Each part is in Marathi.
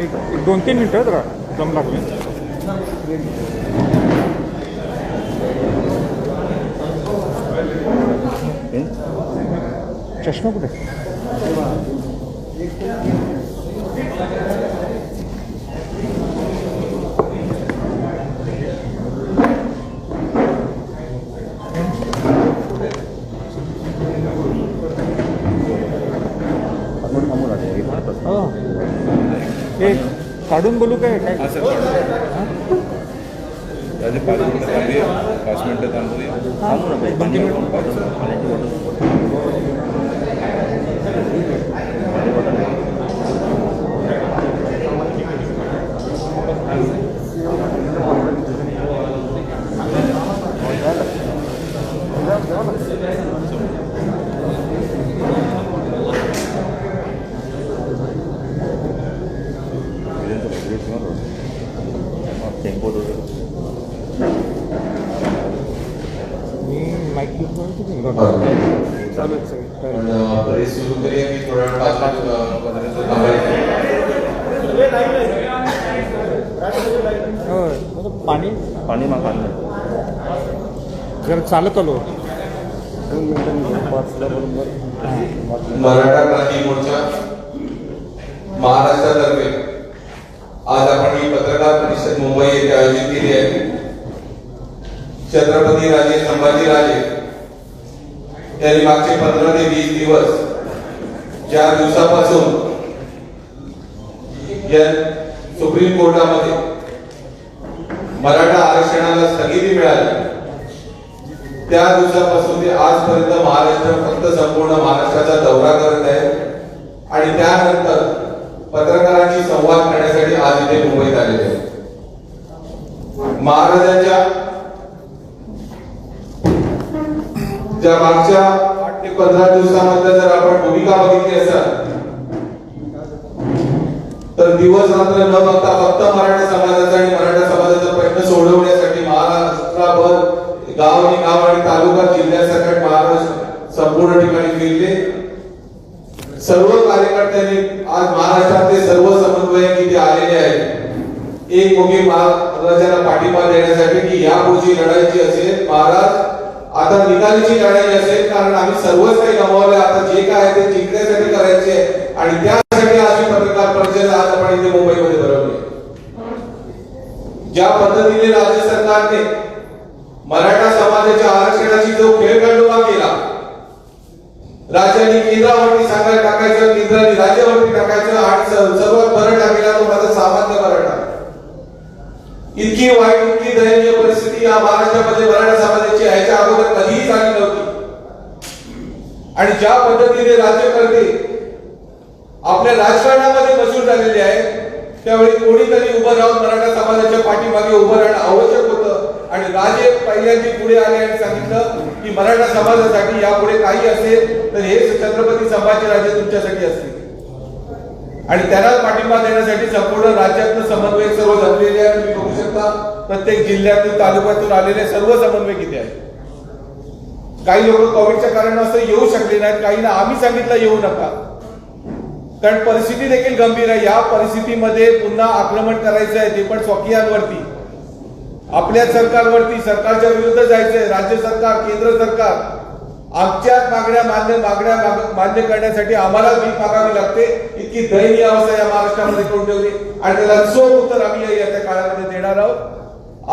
एक 2-3 मिनटं जरा दम लागले. चष्मा कुठे? हे काढून बोलू काय काय? 5 मिनिटं टेम्पो मी माईक घेऊन चालू सुरू करूया की थोड्या पाणी पाणी मागा जरा चालत आलो. 2 मिनिटांनी बरोबर मराठा क्रांती मोर्चा महाराष्ट्रातर्फे आज आपण ही पत्रकार परिषद मुंबई येथे आयोजित केली आहे. छत्रपती राजे संभाजीराजे यांनी मागचे 15 ते 20 दिवस ज्या दिवसापासून या सुप्रीम कोर्टामध्ये मराठा आरक्षणाला स्थगिती मिळाली त्या दिवसापासून ते आजपर्यंत महाराष्ट्र फक्त संपूर्ण महाराष्ट्राचा दौरा करत आहे आणि त्यानंतर पत्रकारांशी संवाद करण्यासाठी आज इथे मुंबईत आलेले आहेत. महाराजांच्या ज्या मागच्या 8 ते 15 दिवसामध्ये जर आपण भूमिका बघितली असेल तर दिवस रात्र न बघता फक्त मराठा समाजाचा आणि मराठा समाजाचा प्रश्न सोडवण्यासाठी महाराष्ट्राभर गाव आणि तालुका जिल्ह्यासकट महाराष्ट्र संपूर्ण ठिकाणी फिरले. सर्व कार्यकर्त्यांनी आज महाराष्ट्रातले सर्व समन्वयक इथे आलेले आहेत एक मोठी महाराजांना पाठिंबा देण्यासाठी की यापुढची लढाई जी असेल महाराज आता निकालीची लढाई असेल कारण आम्ही सर्वच काही गमावले आता जे काय आहे ते जिंकण्यासाठी करायचे आणि त्यासाठी आज पत्रकार परिषद आज आपण इथे मुंबईमध्ये भरवली. ज्या पद्धतीने राज्य सरकारने मराठा समाजाच्या आरक्षणाची जो खेळखंडोबा केला राज्यांनी केंद्रावरती सांगायला टाकायचं केंद्राने राज्यावरती टाकायचं आणि सर्वात मराठा केला तो माझा सामान्य मराठा. इतकी वाईट इतकी दयनीय परिस्थिती या महाराष्ट्रामध्ये मराठा समाजाची ह्याच्या अगोदर कधीही झाली नव्हती आणि ज्या पद्धतीने राज्यकर्ते आपल्या राजकारणामध्ये मशहूर झालेले आहेत त्यावेळी कोणीतरी उभं राहून मराठा समाजाच्या पाठीमागे उभं राहणं आवश्यक होतं आणि राजे पहिल्यांदा पुढे आले आणि सांगितलं की मराठा समाजासाठी यापुढे काही असेल तर हे छत्रपती संभाजीराजे तुमच्यासाठी असतील आणि त्यांना पाठिंबा देण्यासाठी संपूर्ण राज्यातलं समन्वयक सर्व जमलेले आहेत. तुम्ही बघू शकता प्रत्येक जिल्ह्यातून तालुक्यातून आलेले सर्व समन्वयक इथे आहेत. काही लोक कोविडच्या कारणास्तव येऊ शकले नाहीत काहींना आम्ही सांगितलं येऊ नका कारण परिस्थिती देखील गंभीर आहे. या परिस्थितीमध्ये पुन्हा आक्रमण करायचं आहे ते पण स्वकीयांवरती आपल्या सरकारवरती सरकारच्या विरुद्ध जायचंय. राज्य सरकार केंद्र सरकार आमच्याच मागण्या मान्य करण्यासाठी आम्हाला भीक मागावी लागते. इतकी दयनीय अवस्था या महाराष्ट्रामध्ये करून ठेवली आणि त्याला चोख उत्तर आम्ही येत्या काळामध्ये देणार आहोत.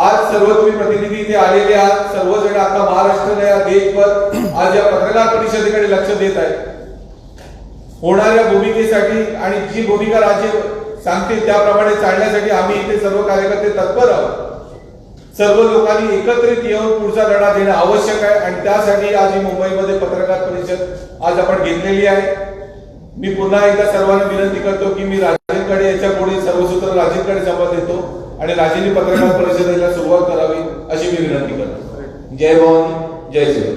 आज सर्व तुम्ही प्रतिनिधी इथे आलेले आहात सर्वजण आता महाराष्ट्र या देशभर आज या पत्रकार परिषदेकडे लक्ष देत आहे. होणाऱ्या भूमिकेसाठी आणि जी भूमिका राज्य सांगतील त्याप्रमाणे चालण्यासाठी आम्ही इथे सर्व कार्यकर्ते तत्पर आहोत. सर्व लोकांनी एकत्रित येऊन पुढचा लढा देणं आवश्यक आहे आणि त्यासाठी आज ही मुंबईमध्ये पत्रकार परिषद आज आपण घेतलेली आहे. मी पुन्हा एकदा सर्वांना विनंती करतो की मी राजेंकडे याच्या पुढे सर्व सूत्र राजेंकडे जमा देतो आणि राजेंनी पत्रकार परिषदेला सुरुवात करावी अशी मी विनंती करतो. जय भवानी जय श्री.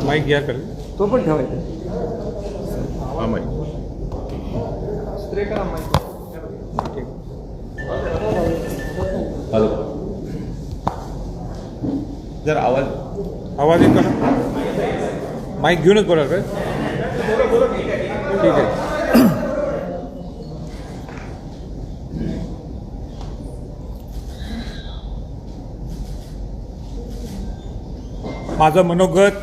माईक घ्या करेल तो पण ठेवायचा माईक हॅलो जर आवाज येतो ना माईक घेऊनच बोला काय ठीक आहे माझं मनोगत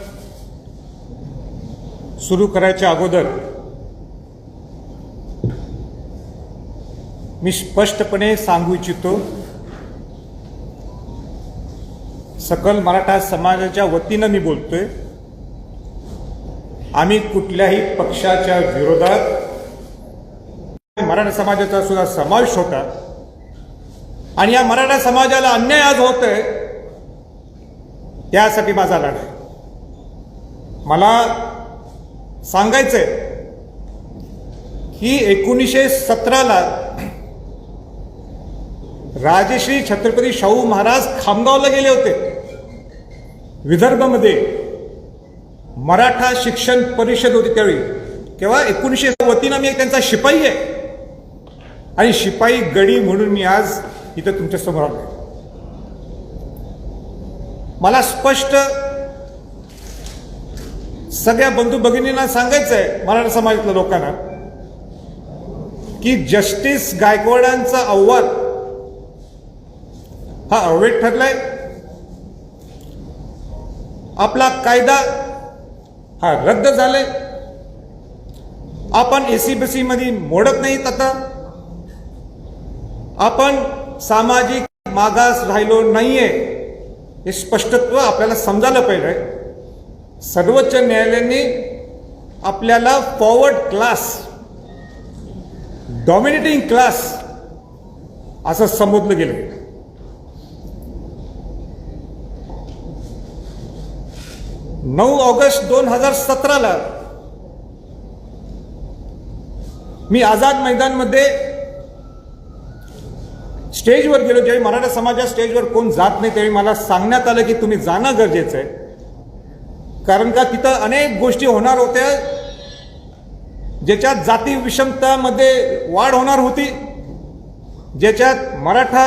सुरू करायच्या अगोदर मी स्पष्टपणे सांगू इच्छितो, सकल मराठा समाजाच्या वतीनं मी बोलतोय, आम्ही कुठल्याही पक्षाच्या विरोधात मराठा समाजाचा सुद्धा समावेश होता आणि या मराठा समाजाला अन्याय आज होतोय त्यासाठी माझा लढा आहे. मला सांगायचंय की 1917ला राजश्री छत्रपती शाहू महाराज खामगावला गेले होते. विदर्भामध्ये मराठा शिक्षण परिषद होती त्यावेळी. तेव्हा 1900 वतीनं मी त्यांचा शिपाई आहे आणि शिपाई गडी म्हणून मी आज इथं तुमच्या समोर आलो. मला स्पष्ट सगळ्या बंधू भगिनींना सांगायचं आहे, मराठा समाजातल्या लोकांना, की जस्टिस गायकवाडांचा अहवाल हा अवैध ठरलाय. आपला कायदा हा रद्द झालाय. आपण एसीबीसी मध्ये मोडत नाहीत. आता आपण सामाजिक मागास राहिलो नाहीये हे स्पष्टत्व आपल्याला समजायला पाहिजे. सर्वोच्च न्यायालयाने आपल्याला फॉरवर्ड क्लास, डॉमिनेटिंग क्लास असं संबोधलं गेलं. ऑगस्ट 2017ला मी आझाद मैदानमध्ये स्टेजवर गेलो. ज्यावेळी मराठा समाजा स्टेजवर कोण जात नाही त्यावेळी मला सांगण्यात आलं की तुम्ही जाणं गरजेचं आहे, कारण का तिथं अनेक गोष्टी होणार होत्या ज्याच्यात जाती विषमतामध्ये वाढ होणार होती, ज्याच्यात मराठा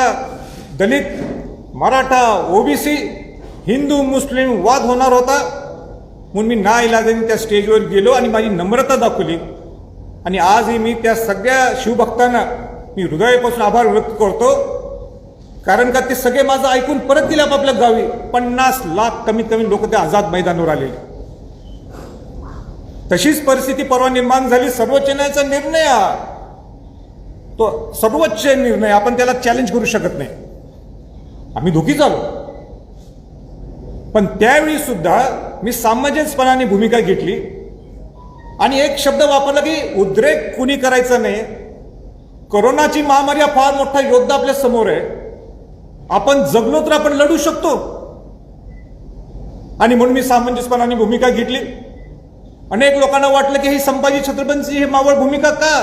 दलित, मराठा ओबीसी, हिंदू मुस्लिम वाद होणार होता. म्हणून मी नाइलाजाने त्या स्टेजवर गेलो आणि माझी नम्रता दाखवली. आणि आजही मी त्या सगळ्या शिवभक्तांना मी हृदयापासून आभार व्यक्त करतो, कारण का ते सगळे माझं ऐकून परत गेले आपापल्या गावी. 50 लाख कमीत कमी लोक त्या आझाद मैदानावर आलेले. तशीच परिस्थिती परवा निर्माण झाली. सर्वोच्च न्यायालयाचा निर्णय हा तो सर्वोच्च निर्णय, आपण त्याला चॅलेंज करू शकत नाही. आम्ही दुखी झालो, पण त्यावेळी सुद्धा मी सामंजस्यपणाने भूमिका घेतली आणि एक शब्द वापरला की उद्रेक कुणी करायचा नाही. कोरोनाची महामारी हा फार मोठा योद्धा आपल्या समोर आहे. आपण जगलो तर आपण लढू शकतो आणि म्हणून मी सामंजस्यपणाने भूमिका घेतली. अनेक लोकांना वाटलं की ही संभाजी छत्रपतींची ही मावळ भूमिका का,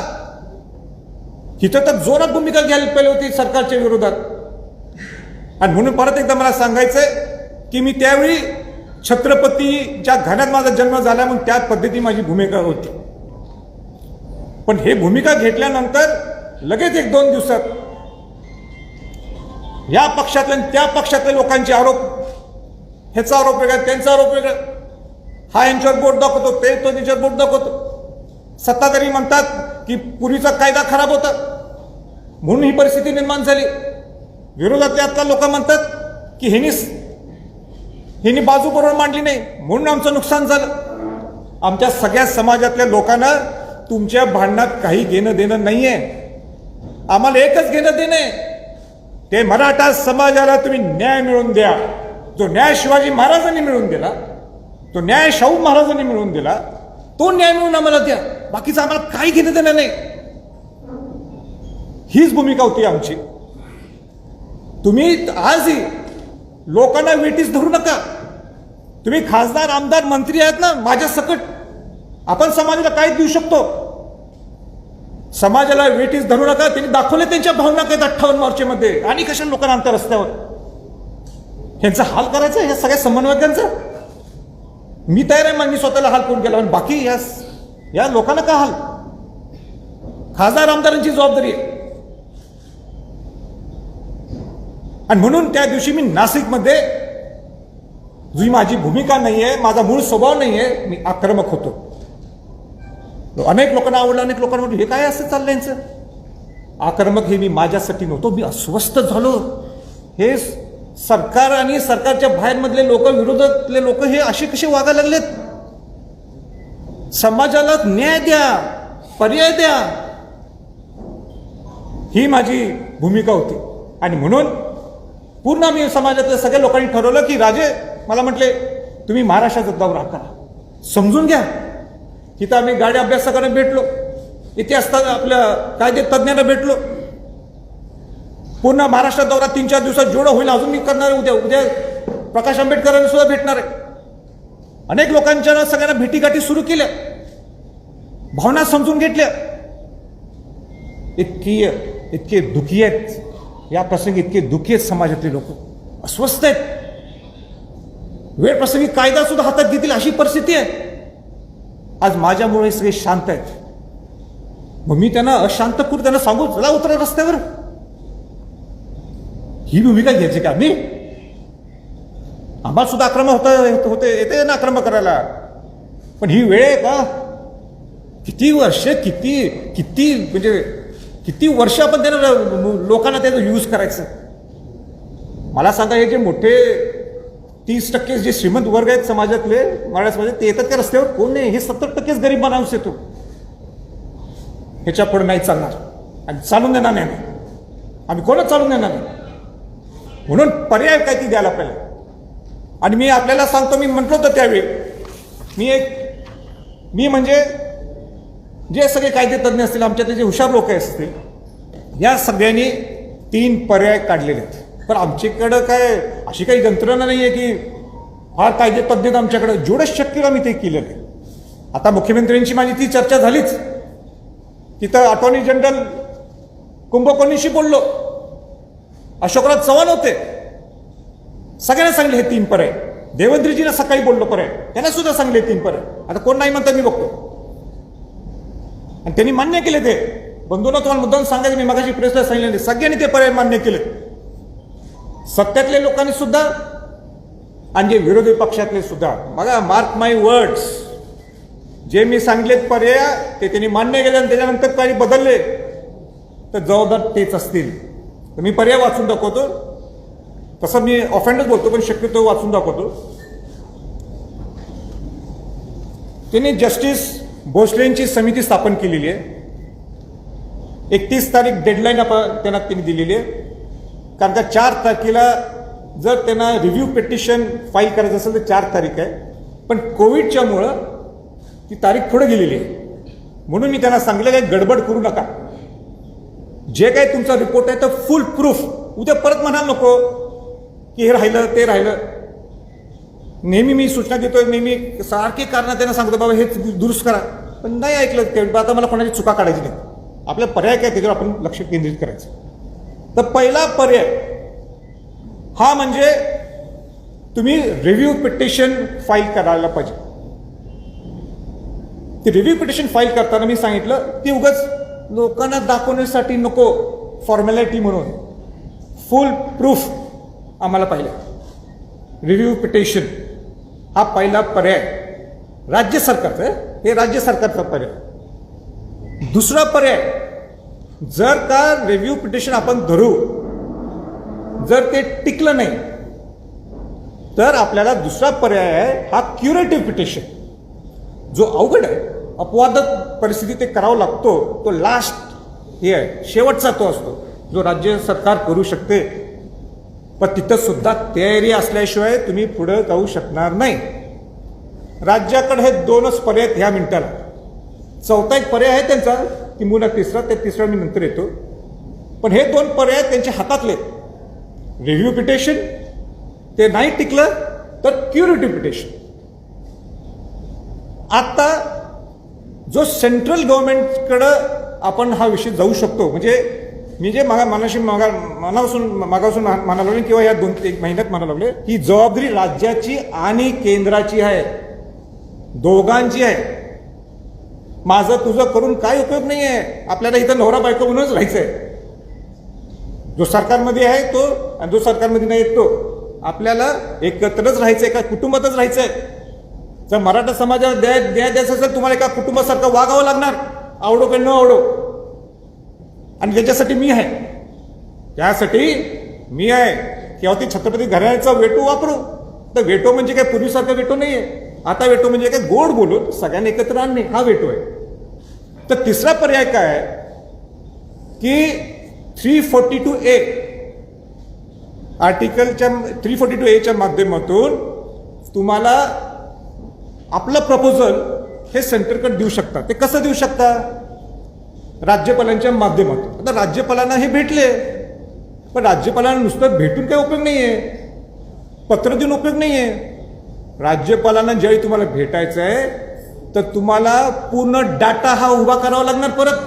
तिथं तर जोरात भूमिका घ्यायला पाहिजे होती सरकारच्या विरोधात. आणि म्हणून परत एकदा मला सांगायचंय की मी त्यावेळी छत्रपतीच्या घराण्यात माझा जन्म झाला म्हणून त्या पद्धती माझी भूमिका होती. पण हे भूमिका घेतल्यानंतर लगेच 1-2 दिवसात या पक्षातल्या त्या पक्षातल्या लोकांचे आरोप, ह्याचा आरोप वेगळा, त्यांचा आरोप वेगळा, हा यांच्यावर बोट दाखवतो, ते तो त्यांच्यावर बोट दाखवतो. सत्ताधारी म्हणतात की पूर्वीचा कायदा खराब होता म्हणून ही परिस्थिती निर्माण झाली. विरोधातले आता लोक म्हणतात की ह्यांनी बाजू बरोबर मांडली नाही म्हणून आमचं नुकसान झालं. आमच्या सगळ्या समाजातल्या लोकांना तुमच्या भांडणात काही घेणं देणं नाहीये. आम्हाला एकच घेणं देणं आहे, ते मराठा समाजाला तुम्ही न्याय मिळवून द्या. जो न्याय शिवाजी महाराजांनी मिळवून दिला, तो न्याय शाहू महाराजांनी मिळवून दिला, तो न्याय मिळवून आम्हाला द्या. बाकीचं आम्हाला काही घेणं देणं नाही. हीच भूमिका होती आमची. तुम्ही आजही लोकांना वेटीस धरू नका. तुम्ही खासदार, आमदार, मंत्री आहेत ना माझ्या सकट, आपण समाजाला काय देऊ शकतो. समाजाला वेटीस धरू नका. त्यांनी दाखवले त्यांच्या भावना काय 58 मार्चमध्ये. आणि कशा लोकांना आणतात रस्त्यावर. ह्यांचा हाल करायचा ह्या सगळ्या समन्वयकांचा. मी तयार आहे, मी स्वतःला हाल करून गेला, पण बाकी या लोकांना का हाल. खासदार आमदारांची जबाबदारी आहे. आणि म्हणून त्या दिवशी मी नाशिकमध्ये, जी माझी भूमिका नाहीये, माझा मूळ स्वभाव नाहीये, मी आक्रमक होतो. अनेक लोकांना आवडलं, अनेक लोकांना म्हटलं हे काय असं चाललंय यांचं. आक्रमक हे मी माझ्यासाठी नव्हतो. मी अस्वस्थ झालो. हे सरकार आणि सरकारच्या बाहेरमधले लोक, विरोधातले लोक हे असे कसे वागायला लागलेत? समाजाला न्याय द्या, पर्याय द्या, ही माझी भूमिका होती. आणि म्हणून पूर्ण आम्ही समाजातल्या सगळ्या लोकांनी ठरवलं की राजे, मला म्हटले तुम्ही महाराष्ट्राचा दौरा करा, समजून घ्या. तिथं आम्ही गाड्या अभ्यासकांना भेटलो, इतिहास आपल्या कायदे तज्ज्ञांना भेटलो. पूर्ण महाराष्ट्रात दौरा 3-4 दिवसात जेवढं होईल अजून मी करणार आहे. उद्या प्रकाश आंबेडकरांना सुद्धा भेटणार आहे. अनेक लोकांच्या सगळ्यांना भेटीगाठी सुरू केल्या, भावना समजून घेतल्या. इतके दुःखी आहेत या प्रसंगी, इतके दुःखी आहेत समाजातले लोक, अस्वस्थ आहेत. वेळ प्रसंगी कायदा सुद्धा हातात घेतील अशी परिस्थिती आहे. आज माझ्यामुळे सगळे शांत आहेत. मग मी त्यांना अशांत करू, त्यांना सांगू चला उतरा रस्त्यावर, ही भूमिका घ्यायची का? मी आम्हाला सुद्धा आक्रमक होते येते ना आक्रमक करायला, पण ही वेळ आहे का? किती वर्ष, किती म्हणजे किती वर्ष आपण त्यांना लोकांना त्याचा यूज करायचं? मला सांगा, हे जे मोठे 30% जे श्रीमंत वर्ग आहेत समाजातले, मराठा समाजात, ते येतात का रस्त्यावर? कोण नाही. हे 70%च गरीब माणूस येतो. ह्याच्या पुढे नाही चालणार आणि चालून देणार नाही आम्ही, कोणच चालून देणार नाही. म्हणून पर्याय काय ती द्यायला पाहिजे. आणि मी आपल्याला सांगतो, मी म्हटलं होतं त्यावेळी, मी म्हणजे जे सगळे कायदे तज्ज्ञ असतील, आमच्यातले जे हुशार लोक असतील, या सगळ्यांनी 3 पर्याय काढलेले आहेत. पण आमच्याकडं काय अशी काही यंत्रणा नाही आहे की फार कायदे तज्ज्ञ आमच्याकडे, जेवढं शक्य आम्ही ते केलेलं आहे. आता मुख्यमंत्र्यांची माझी ती चर्चा झालीच. तिथं अटॉर्नी जनरल कुंभकोणीशी बोललो, अशोकराज चव्हाण होते, सगळ्यांना सांगले हे 3 पर्याय. देवेंद्रजींना सकाळी बोललो पर्याय, त्यांना सुद्धा सांगले 3 पर्याय. आता कोण नाही म्हणतात मी बघतो, आणि त्यांनी मान्य केले. ते बंधूंना तुम्हाला मुद्दाम सांगायचं, मी मगाशी प्रेसला सांगितले, सगळ्यांनी ते पर्याय मान्य केले. सत्तेतले लोकांनी सुद्धा आणि जे विरोधी पक्षातले सुद्धा. बघा, मार्क माय वर्ड्स, जे मी सांगितलेत पर्याय ते त्यांनी मान्य केले, आणि त्याच्यानंतर काही बदलले तर जबाबदार तेच असतील. तर मी पर्याय वाचून दाखवतो. तसं मी ऑफेंडच बोलतो, पण शक्यतो वाचून दाखवतो. त्यांनी जस्टिस भोसलेंची समिती स्थापन केलेली आहे. 31 तारीख डेडलाईन त्यांना त्यांनी दिलेली आहे. कारण का 4 तारखेला जर त्यांना रिव्ह्यू पिटिशन फाईल करायचं असेल तर 4 तारीख आहे. पण कोविडच्यामुळं ती तारीख पुढे गेलेली आहे. म्हणून मी त्यांना सांगितलं की गडबड करू नका. जे काही तुमचा रिपोर्ट आहे तर फुल प्रूफ, उद्या परत म्हणाल नको की हे राहिलं ते राहिलं. नेहमी मी सूचना देतोय, नेहमी सारखी कारण त्यांना सांगतो बाबा हे दुरुस्त करा, पण नाही ऐकलं ते. आता मला कोणाची चुका काढायची नाही. आपला पर्याय काय त्याच्यावर आपण लक्ष केंद्रित करायचं. तर पहिला पर्याय हा म्हणजे तुम्ही रिव्ह्यू पिटिशन फाईल करायला पाहिजे. ती रिव्ह्यू पिटिशन फाईल करताना मी सांगितलं ती उगाच लोकांना दाखवण्यासाठी नको, फॉर्मॅलिटी म्हणून फुल प्रूफ आम्हाला पाहिजे. रिव्ह्यू पिटिशन हा पहिला पर्याय राज्य सरकारचा आहे, हे राज्य सरकारचा पर्याय. दुसरा पर्याय, जर का रिव्ह्यू पिटिशन आपण धरू, जर ते टिकलं नाही तर आपल्याला दुसरा पर्याय आहे हा क्युरेटिव्ह पिटिशन, जो अवघड आहे, अपवादात्मक परिस्थिती ते करावा लागतो. तो लास्ट हे आहे, शेवटचा तो असतो जो राज्य सरकार करू शकते. पण तिथं सुद्धा तयारी असल्याशिवाय तुम्ही पुढे जाऊ शकणार नाही. राज्याकडे हे 2च पर्याय आहेत ह्या मिनिटाला. चौथा एक पर्याय आहे त्यांचा, किंबहुना तिसरा, ते तिसरा मी नंतर येतो. पण हे 2 पर्याय त्यांच्या हातातले. रिव्ह्यू पिटिशन, ते नाही टिकलं तर क्युरेटिव्ह पिटिशन. आता जो सेंट्रल गव्हर्नमेंटकडं आपण हा विषय जाऊ शकतो, म्हणजे मी जे मनापासून मागापासून म्हणायला लागले किंवा या 2-1 महिन्यात म्हणायला लागले, ही जबाबदारी राज्याची आणि केंद्राची आहे, दोघांची आहे. माझं तुझं करून काय उपयोग नाही आहे. आपल्याला इथं नवरा बायको म्हणूनच राहायचंय. जो सरकारमध्ये आहे तो आणि जो सरकारमध्ये नाही तो, आपल्याला एकत्रच राहायचंय, एका कुटुंबातच राहायचंय. जर मराठा समाजाला न्याय द्यायचा असेल, तुम्हाला एका कुटुंबासारखं वागावं लागणार, आवडो की न आवडो. आणि त्याच्यासाठी मी आहे, त्यासाठी मी आहे. किंवा ते छत्रपती घराण्याचा वेटो वापरू. तर वेटो म्हणजे काय पूर्वीसारखा वेटो नाहीये. आता वेटो म्हणजे काय गोड बोलून सगळ्यांनी एकत्र आणणे हा वेटो आहे. तर तिसरा पर्याय काय आहे की 342A आर्टिकलच्या 342A माध्यमातून तुम्हाला आपलं प्रपोजल हे सेंटरकडे देऊ शकता. ते कसं देऊ शकता? राज्यपालांच्या माध्यमातून. आता राज्यपालांना हे भेटले, पण राज्यपालांना नुसतं भेटून काही उपयोग नाहीये, पत्र देऊन उपयोग नाहीये. राज्यपालांना ज्यावेळी तुम्हाला भेटायचं आहे तर तुम्हाला पूर्ण डाटा हा उभा करावा लागणार. परत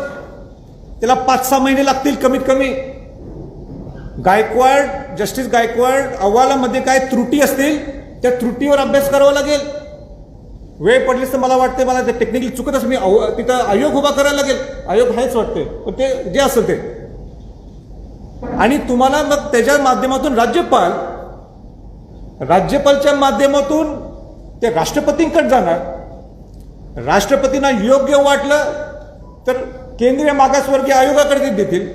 त्याला 5-6 महिने लागतील कमीत कमी. जस्टिस गायकवाड अहवालामध्ये काय त्रुटी असतील त्या त्रुटीवर अभ्यास करावा लागेल. वेळ पडलीच तर मला वाटते, मला ते टेक्निकली चुकत असं मी तिथं आयोग उभा करायला लागेल. आयोग आहेच वाटते, पण ते जे असेल ते. आणि तुम्हाला मग त्याच्या माध्यमातून राज्यपालच्या माध्यमातून ते राष्ट्रपतींकडे जाणार. राष्ट्रपतींना योग्य वाटलं तर केंद्रीय मागासवर्गीय आयोगाकडे देतील.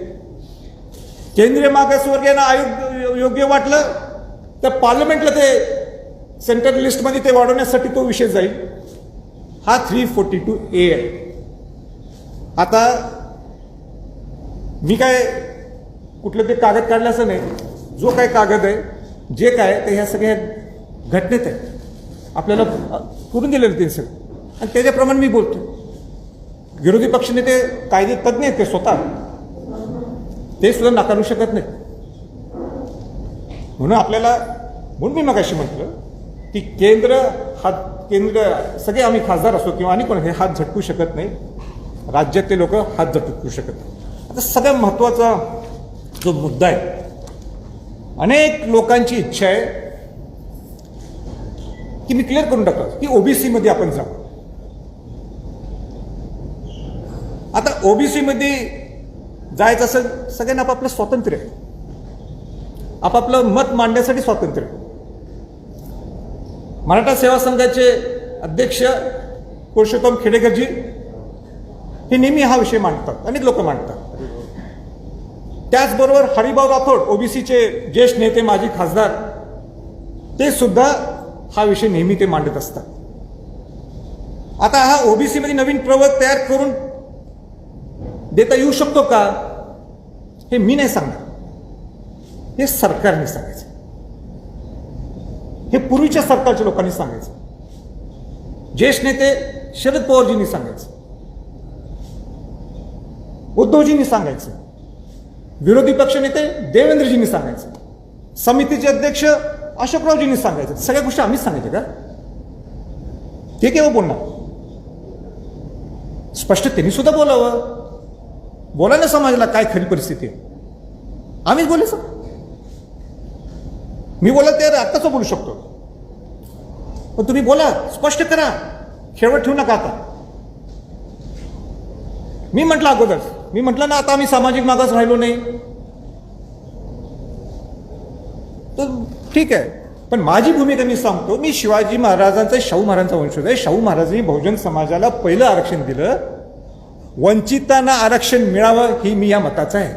केंद्रीय मागासवर्गीयांना आयोग योग्य वाटलं तर पार्लमेंटला ते सेंट्रल लिस्टमध्ये ते वाढवण्यासाठी तो विषय जाईल. हा 342A आहे. आता मी काय कुठलं ते कागद काढलं असं नाही. जो काय कागद आहे, जे काय ते ह्या सगळ्या घटनेत आहे, आपल्याला करून दिलेलं ते सगळं, आणि त्याच्याप्रमाणे मी बोलतो. विरोधी पक्षनेते कायदे तज्ज्ञ आहेत ते स्वतः, ते सुद्धा नाकारू शकत नाही. म्हणून मी मगाशी म्हटलं की केंद्र सगळे आम्ही खासदार असो किंवा आणि कोण हे हात झटकू शकत नाही, राज्यातले लोक हात झटकू शकत नाही. आता सगळ्यात महत्वाचा जो मुद्दा आहे, अनेक लोकांची इच्छा आहे की मी क्लिअर करून टाकतो की ओबीसी मध्ये आपण जाऊ. आता ओबीसी मध्ये जायचं असेल, सगळ्यांना आपापलं स्वातंत्र्य आहे, आपापलं मत मांडण्यासाठी स्वातंत्र्य आहे. मराठा सेवा संघाचे अध्यक्ष पुरुषोत्तम खेडेकरजी हे नेहमी हा विषय मांडतात, अनेक लोक मांडतात. त्याचबरोबर हरिभाऊ राठोड ओबीसीचे ज्येष्ठ नेते, माजी खासदार, ते सुद्धा हा विषय नेहमी ते मांडत असतात. आता हा ओबीसी मध्ये नवीन प्रवर्ग तयार करून देता येऊ शकतो का, हे मी नाही सांगणार, हे सरकारने सांगायचं. हे पूर्वीच्या सरकारच्या लोकांनी सांगायचं. ज्येष्ठ नेते शरद पवारजींनी सांगायचं, उद्धवजींनी सांगायचं, विरोधी पक्ष नेते देवेंद्रजींनी सांगायचं, समितीचे अध्यक्ष अशोकरावजींनी सांगायचं. सगळ्या गोष्टी आम्हीच सांगायच्या का? ते केव्हा बोलणार? स्पष्ट त्यांनी सुद्धा बोलावं, बोलायला समाजाला काय खरी परिस्थिती आहे. आम्हीच बोलायचं. मी बोला ते आत्ताच बोलू शकतो, पण तुम्ही बोला, स्पष्ट करा, शेवट ठेवू नका. आता मी म्हटलं अगोदर, मी म्हटलं ना आता आम्ही सामाजिक मागास राहिलो नाही, तर ठीक आहे. पण माझी भूमिका मी सांगतो. मी शिवाजी महाराजांचा, शाहू महाराजांचा वंशज आहे. शाहू महाराजांनी बहुजन समाजाला पहिलं आरक्षण दिलं. वंचितांना आरक्षण मिळावं ही मी या मताचा आहे.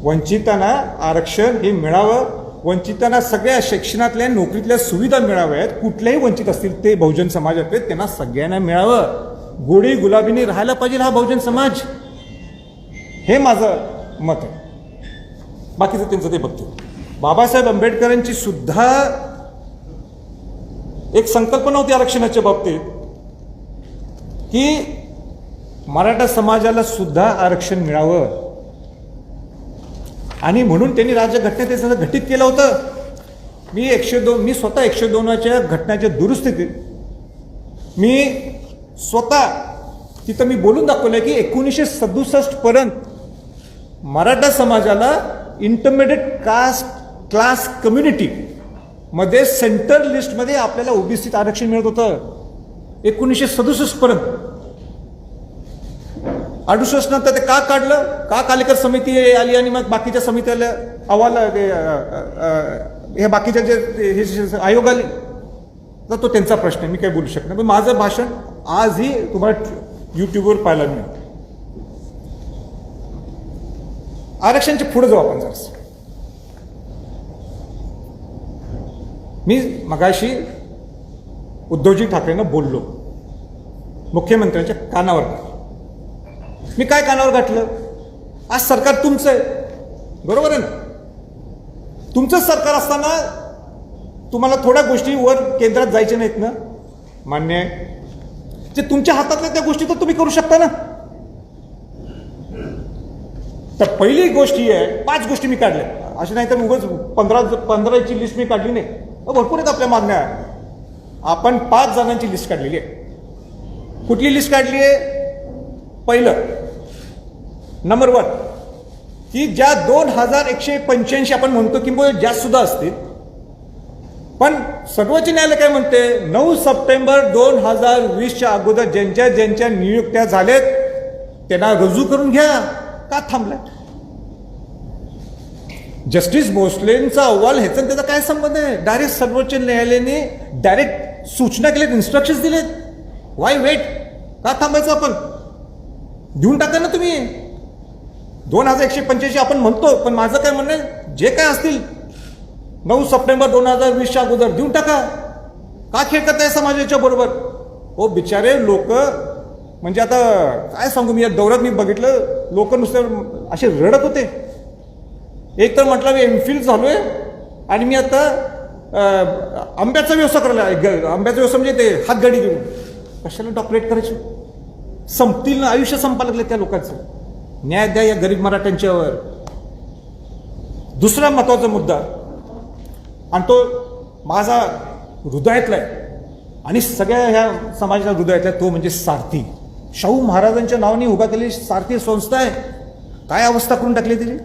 वंचितांना आरक्षण हे मिळावं, वंचितांना सगळ्या शिक्षणातल्या, नोकरीतल्या सुविधा मिळाव्यात. कुठलेही वंचित असतील ते बहुजन समाजातले, त्यांना सगळ्यांना मिळावं. गोडी गुलाबीने राहायला पाहिजे हा बहुजन समाज, हे माझं मत आहे. बाकीचं त्यांचं ते बघतो. बाबासाहेब आंबेडकरांची सुद्धा एक संकल्पना होती आरक्षणाच्या बाबतीत की मराठा समाजाला सुद्धा आरक्षण मिळावं, आणि म्हणून त्यांनी राज्यघटनेत हे सगळं घटित केलं होतं. मी स्वतः 102च्या घटनाच्या दुरुस्तीत मी स्वतः तिथं मी बोलून दाखवलं की 1967 पर्यंत मराठा समाजाला इंटरमिडिएट क्लास कम्युनिटी मध्ये सेंट्रल लिस्टमध्ये आपल्याला ओबीसीत आरक्षण मिळत होतं 1967 पर्यंत. 68 नंतर ते का काढलं, का कालेकर समिती आली आणि मग बाकीच्या समित्याला अहवाल हे बाकीच्या जे आयोग आले, तर तो त्यांचा प्रश्न आहे, मी काही बोलू शकत नाही. पण माझं भाषण आजही तुम्हाला युट्यूबवर पाहायला मिळेल. आरक्षणच्या पुढे जाऊ आपण जरा. मी मगाशी उद्धवजी ठाकरेंना बोललो, मुख्यमंत्र्यांच्या कानावर. मी काय कानावर घातलं? आज सरकार तुमचं आहे, बरोबर आहे ना? तुमचं सरकार असताना तुम्हाला थोड्या गोष्टी वर केंद्रात जायच्या नाहीत ना? मान्य आहे. जे तुमच्या हातातल्या त्या गोष्टी तर तुम्ही करू शकता ना. तर पहिली गोष्टी आहे, 5 गोष्टी मी काढल्या, अशी नाही तर उगाच 15ची लिस्ट मी काढली नाही. भरपूर आहेत आपल्या मागण्या. आपण 5 जणांची लिस्ट काढलेली आहे. कुठली लिस्ट काढली आहे? पहिलं, नंबर 1, की ज्या 2185 आपण म्हणतो किंवा जास्त सुद्धा असतील, पण सर्वोच्च न्यायालय काय म्हणते? 9 सप्टेंबर 2020च्या अगोदर ज्यांच्या नियुक्त्या झाल्यात त्यांना रुजू करून घ्या. का थांबलाय? जस्टिस भोसलेंचा अहवाल ह्याचा त्याचा काय संबंध आहे? डायरेक्ट सर्वोच्च न्यायालयाने डायरेक्ट सूचना केल्यात, इन्स्ट्रक्शन्स दिलेत. Why wait? का थांबायचं? आपण देऊन टाका ना तुम्ही. 2185 आपण म्हणतो, पण माझं काय म्हणणं आहे, जे काय असतील 9 सप्टेंबर 2020च्या अगोदर देऊन टाका. का खेळ करताय समाजाच्या बरोबर? ओ बिचारे लोक, म्हणजे आता काय सांगू, मी या दौऱ्यात मी बघितलं, लोक नुसते असे रडत होते. एक तर म्हटलं मी एमफिल झालोय आणि मी आता आंब्याचा व्यवसाय करायला, आंब्याचा व्यवसाय म्हणजे ते हातगाडी घेऊन कशाला डॉक्टरेट करायची? संपतील ना, आयुष्य संपायला लागले त्या लोकांचं. न्याय द्या या गरीब मराठ्यांच्यावर. दुसरा महत्वाचा मुद्दा, आणि तो माझा हृदयातला आहे आणि सगळ्या ह्या समाजाच्या हृदयातला, तो म्हणजे सारथी. शाहू महाराजांच्या नावाने उभा केलेली सारथी संस्था आहे. काय अवस्था करून टाकली त्याची?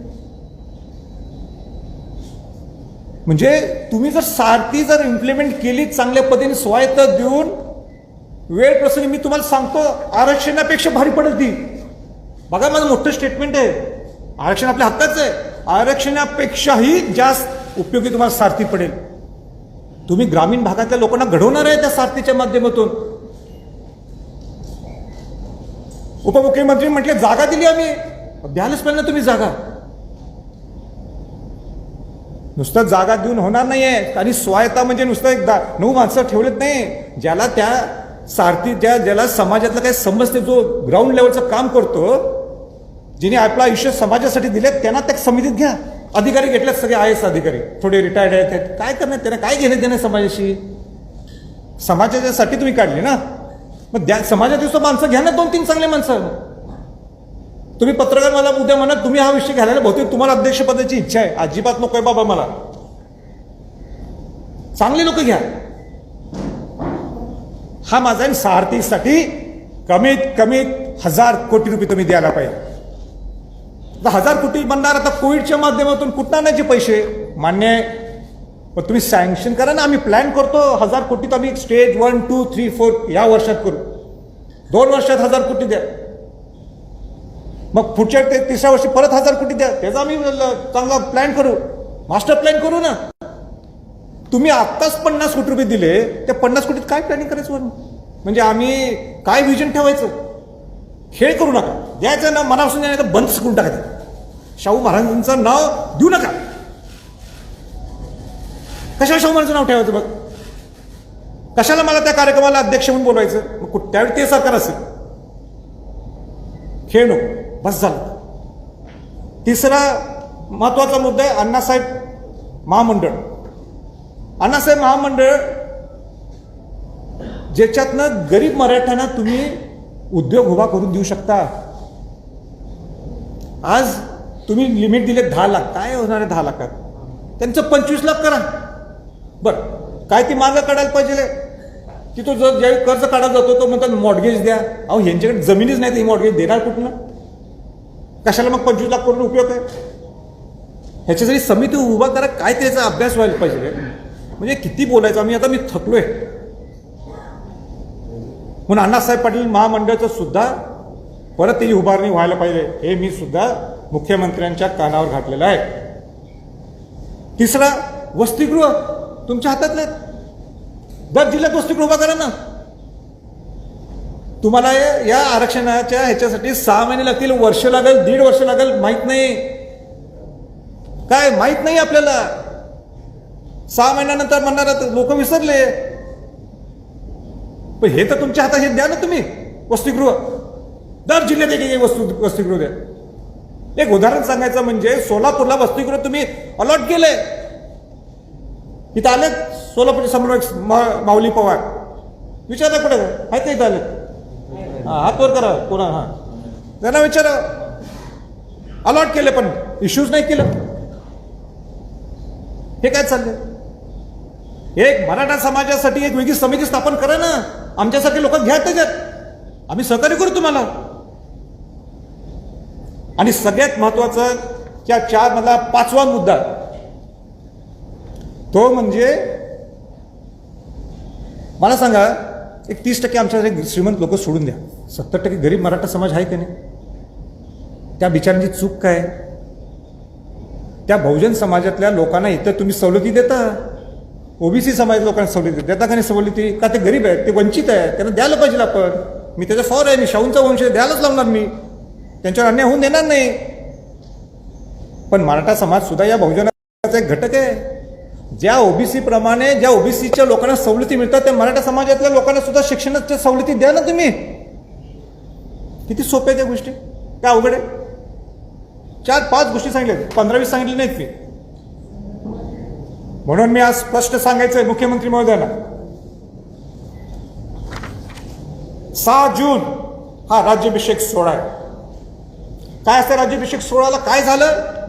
म्हणजे तुम्ही जर सारथी जर इम्प्लिमेंट केली चांगल्या पद्धतीने, स्वायत्त देऊन, वेळ प्रसंगी, मी तुम्हाला सांगतो, आरक्षणापेक्षा भारी पडेल ती. बघा, माझं मोठं स्टेटमेंट आहे. आरक्षण आपल्या हक्काचं आहे. आरक्षणापेक्षाही जास्त उपयोगी तुम्हाला सारथी पडेल. तुम्ही ग्रामीण भागातल्या लोकांना घडवणार आहे त्या सारथीच्या माध्यमातून. उपमुख्यमंत्री म्हटले जागा दिली आम्ही, द्यायलाच पाहिजे ना तुम्ही जागा. नुसतं जागा देऊन होणार नाहीये. आणि स्वायत्ता म्हणजे नुसतं एकदा 9 माणसं ठेवलेत नाही. ज्याला त्या सारथी, ज्याला समाजातलं काय समजते, जो ग्राउंड लेवलचं काम करतो, जिने आपलं आयुष्य समाजासाठी दिले, त्यांना त्या समितीत घ्या. अधिकारी घेतलेत सगळे IAS अधिकारी, थोडे रिटायर्ड आहेत. काय करणार त्यांना? काय घेणे देणे समाजाशी? समाजासाठी तुम्ही काढले ना, मग समाजात माणसं घ्या ना, 2-3 चांगले माणसं. तुम्ही पत्रकार मला उद्या म्हणा तुम्ही हा विषय घ्यायला, बहुतेक तुम्हाला अध्यक्षपदाची इच्छा आहे. अजिबात नकोय बाबा मला. चांगले लोक घ्या. हा माझा आहे. सारथीसाठी कमीत कमीत 1000 कोटी रुपये तुम्ही द्यायला पाहिजे. 1000 कोटी बनणार आता कोविडच्या माध्यमातून, कुठं आणायचे पैसे? मान्य आहे, पण तुम्ही सँक्शन करा ना. आम्ही प्लॅन करतो 1000 कोटी, तर आम्ही स्टेज 1, 2, 3, 4 या वर्षात करू. 2 वर्षात 1000 कोटी द्या. मग पुढच्या 3ऱ्या वर्षी परत 1000 कोटी द्या. त्याचा आम्ही चांगला प्लॅन करू, मास्टर प्लॅन करू ना. तुम्ही आत्ताच 50 कोटी रुपये दिले, त्या 50 कोटीत काय प्लॅनिंग करायचं? म्हणजे आम्ही काय विजन ठेवायचं? खेळ करू नका. द्यायचं ना मनापासून, नाही तर बंदच करून टाकायचं. शाहू महाराजांचं नाव देऊ नका. कशाला शाहू महाराजांचं नाव ठेवायचं? बघ, कशाला मला त्या कार्यक्रमाला अध्यक्ष म्हणून बोलवायचं? मग त्यावेळी ते सरकार असेल. खेळ नको, बस झालं. तिसरा महत्वाचा मुद्दा आहे अण्णासाहेब महामंडळ. अण्णासाहेब महामंडळ, ज्याच्यातनं गरीब मराठ्यांना तुम्ही उद्योग उभा करून देऊ शकता. आज तुम्ही लिमिट दिले 10 लाख. काय होणार आहे 10 लाखात? त्यांचं 25 लाख करा. बरं, काय ती मागं काढायला पाहिजे की तो जर ज्यावेळी कर्ज काढायला जातो तो म्हणतात मॉर्गेज द्या. अहो, यांच्याकडे जमिनीच नाही, ही मॉर्गेज देणार कुठनं? कशाला मग 25 लाख करून उपयोग आहे? ह्याच्यासाठी समिती उभा करा. काय त्याचा अभ्यास व्हायला पाहिजे. म्हणजे किती बोलायचं आम्ही, आता मी थकलोय. म्हणून अण्णासाहेब पाटील महामंडळाचं सुद्धा परत त्याची उभारणी व्हायला पाहिजे, हे मी सुद्धा मुख्यमंत्र्यांच्या कानावर घातलेलं आहे. तिसरा, वसतिगृह तुमच्या हातातले. दर जिल्ह्यात वसतिगृह उभा करा ना. तुम्हाला या आरक्षणाच्या ह्याच्यासाठी 6 महिने लागतील, वर्ष लागेल, 1.5 वर्ष लागेल, माहित नाही. काय माहित नाही आपल्याला. 6 महिन्यानंतर म्हणणार लोक विसरले. पण हे तर तुमच्या हातात, हे द्या ना तुम्ही वसतिगृह. दर जिल्ह्यात एक वसतिगृह द्या. एक उदाहरण सांगायचं म्हणजे सोलापूरला वसतिगृह तुम्ही अलॉट केले. इथं आले सोलापूरचे समन्वयक माऊली पवार, विचारा कुठे आहेत का इथं आले? हात वर करा कोणा. त्यांना विचारा. अलॉट केले पण इश्यूज नाही केलं. हे काय चाललंय? एक मराठा समाजासाठी एक वेगळी समिती स्थापन करा ना. आमच्यासारखे लोक घ्या त्याच्यात, आम्ही सहकार्य करू तुम्हाला. आणि सगळ्यात महत्वाचं त्या 4 मधला 5वा मुद्दा तो म्हणजे मला सांगा, एक 30% आमच्या श्रीमंत लोक सोडून द्या, 70% गरीब मराठा समाज आहे का नाही? त्या बिचारांची चूक काय? त्या बहुजन समाजातल्या लोकांना इथं तुम्ही सवलती देता, ओबीसी समाज लोकांना सवलती देता का नाही सवलती? का ते गरीब आहेत, ते वंचित आहे, त्यांना द्यायला पाहिजे आपण. मी त्याच्या फॉर आहे, मी शाहूंचा वंश द्यायलाच लावणार, मी त्यांच्यावर अन्याय होऊन देणार नाही. पण मराठा समाज सुद्धा या बहुजनाचा एक घटक आहे. ज्या ओबीसी प्रमाणे ज्या ओबीसीच्या लोकांना सवलती मिळतात त्या मराठा समाजातल्या लोकांना सुद्धा शिक्षणाच्या सवलती द्या ना तुम्ही. किती सोप्या त्या गोष्टी, काय अवघड आहे? 4-5 गोष्टी सांगितल्या, 15-20 सांगितले नाहीत मी. म्हणून मी आज स्पष्ट सांगायचंय मुख्यमंत्री महोदयांना, 6 जून हा राज्याभिषेक सोहळा आहे. काय असतं राज्याभिषेक सोहळ्याला? काय झालं?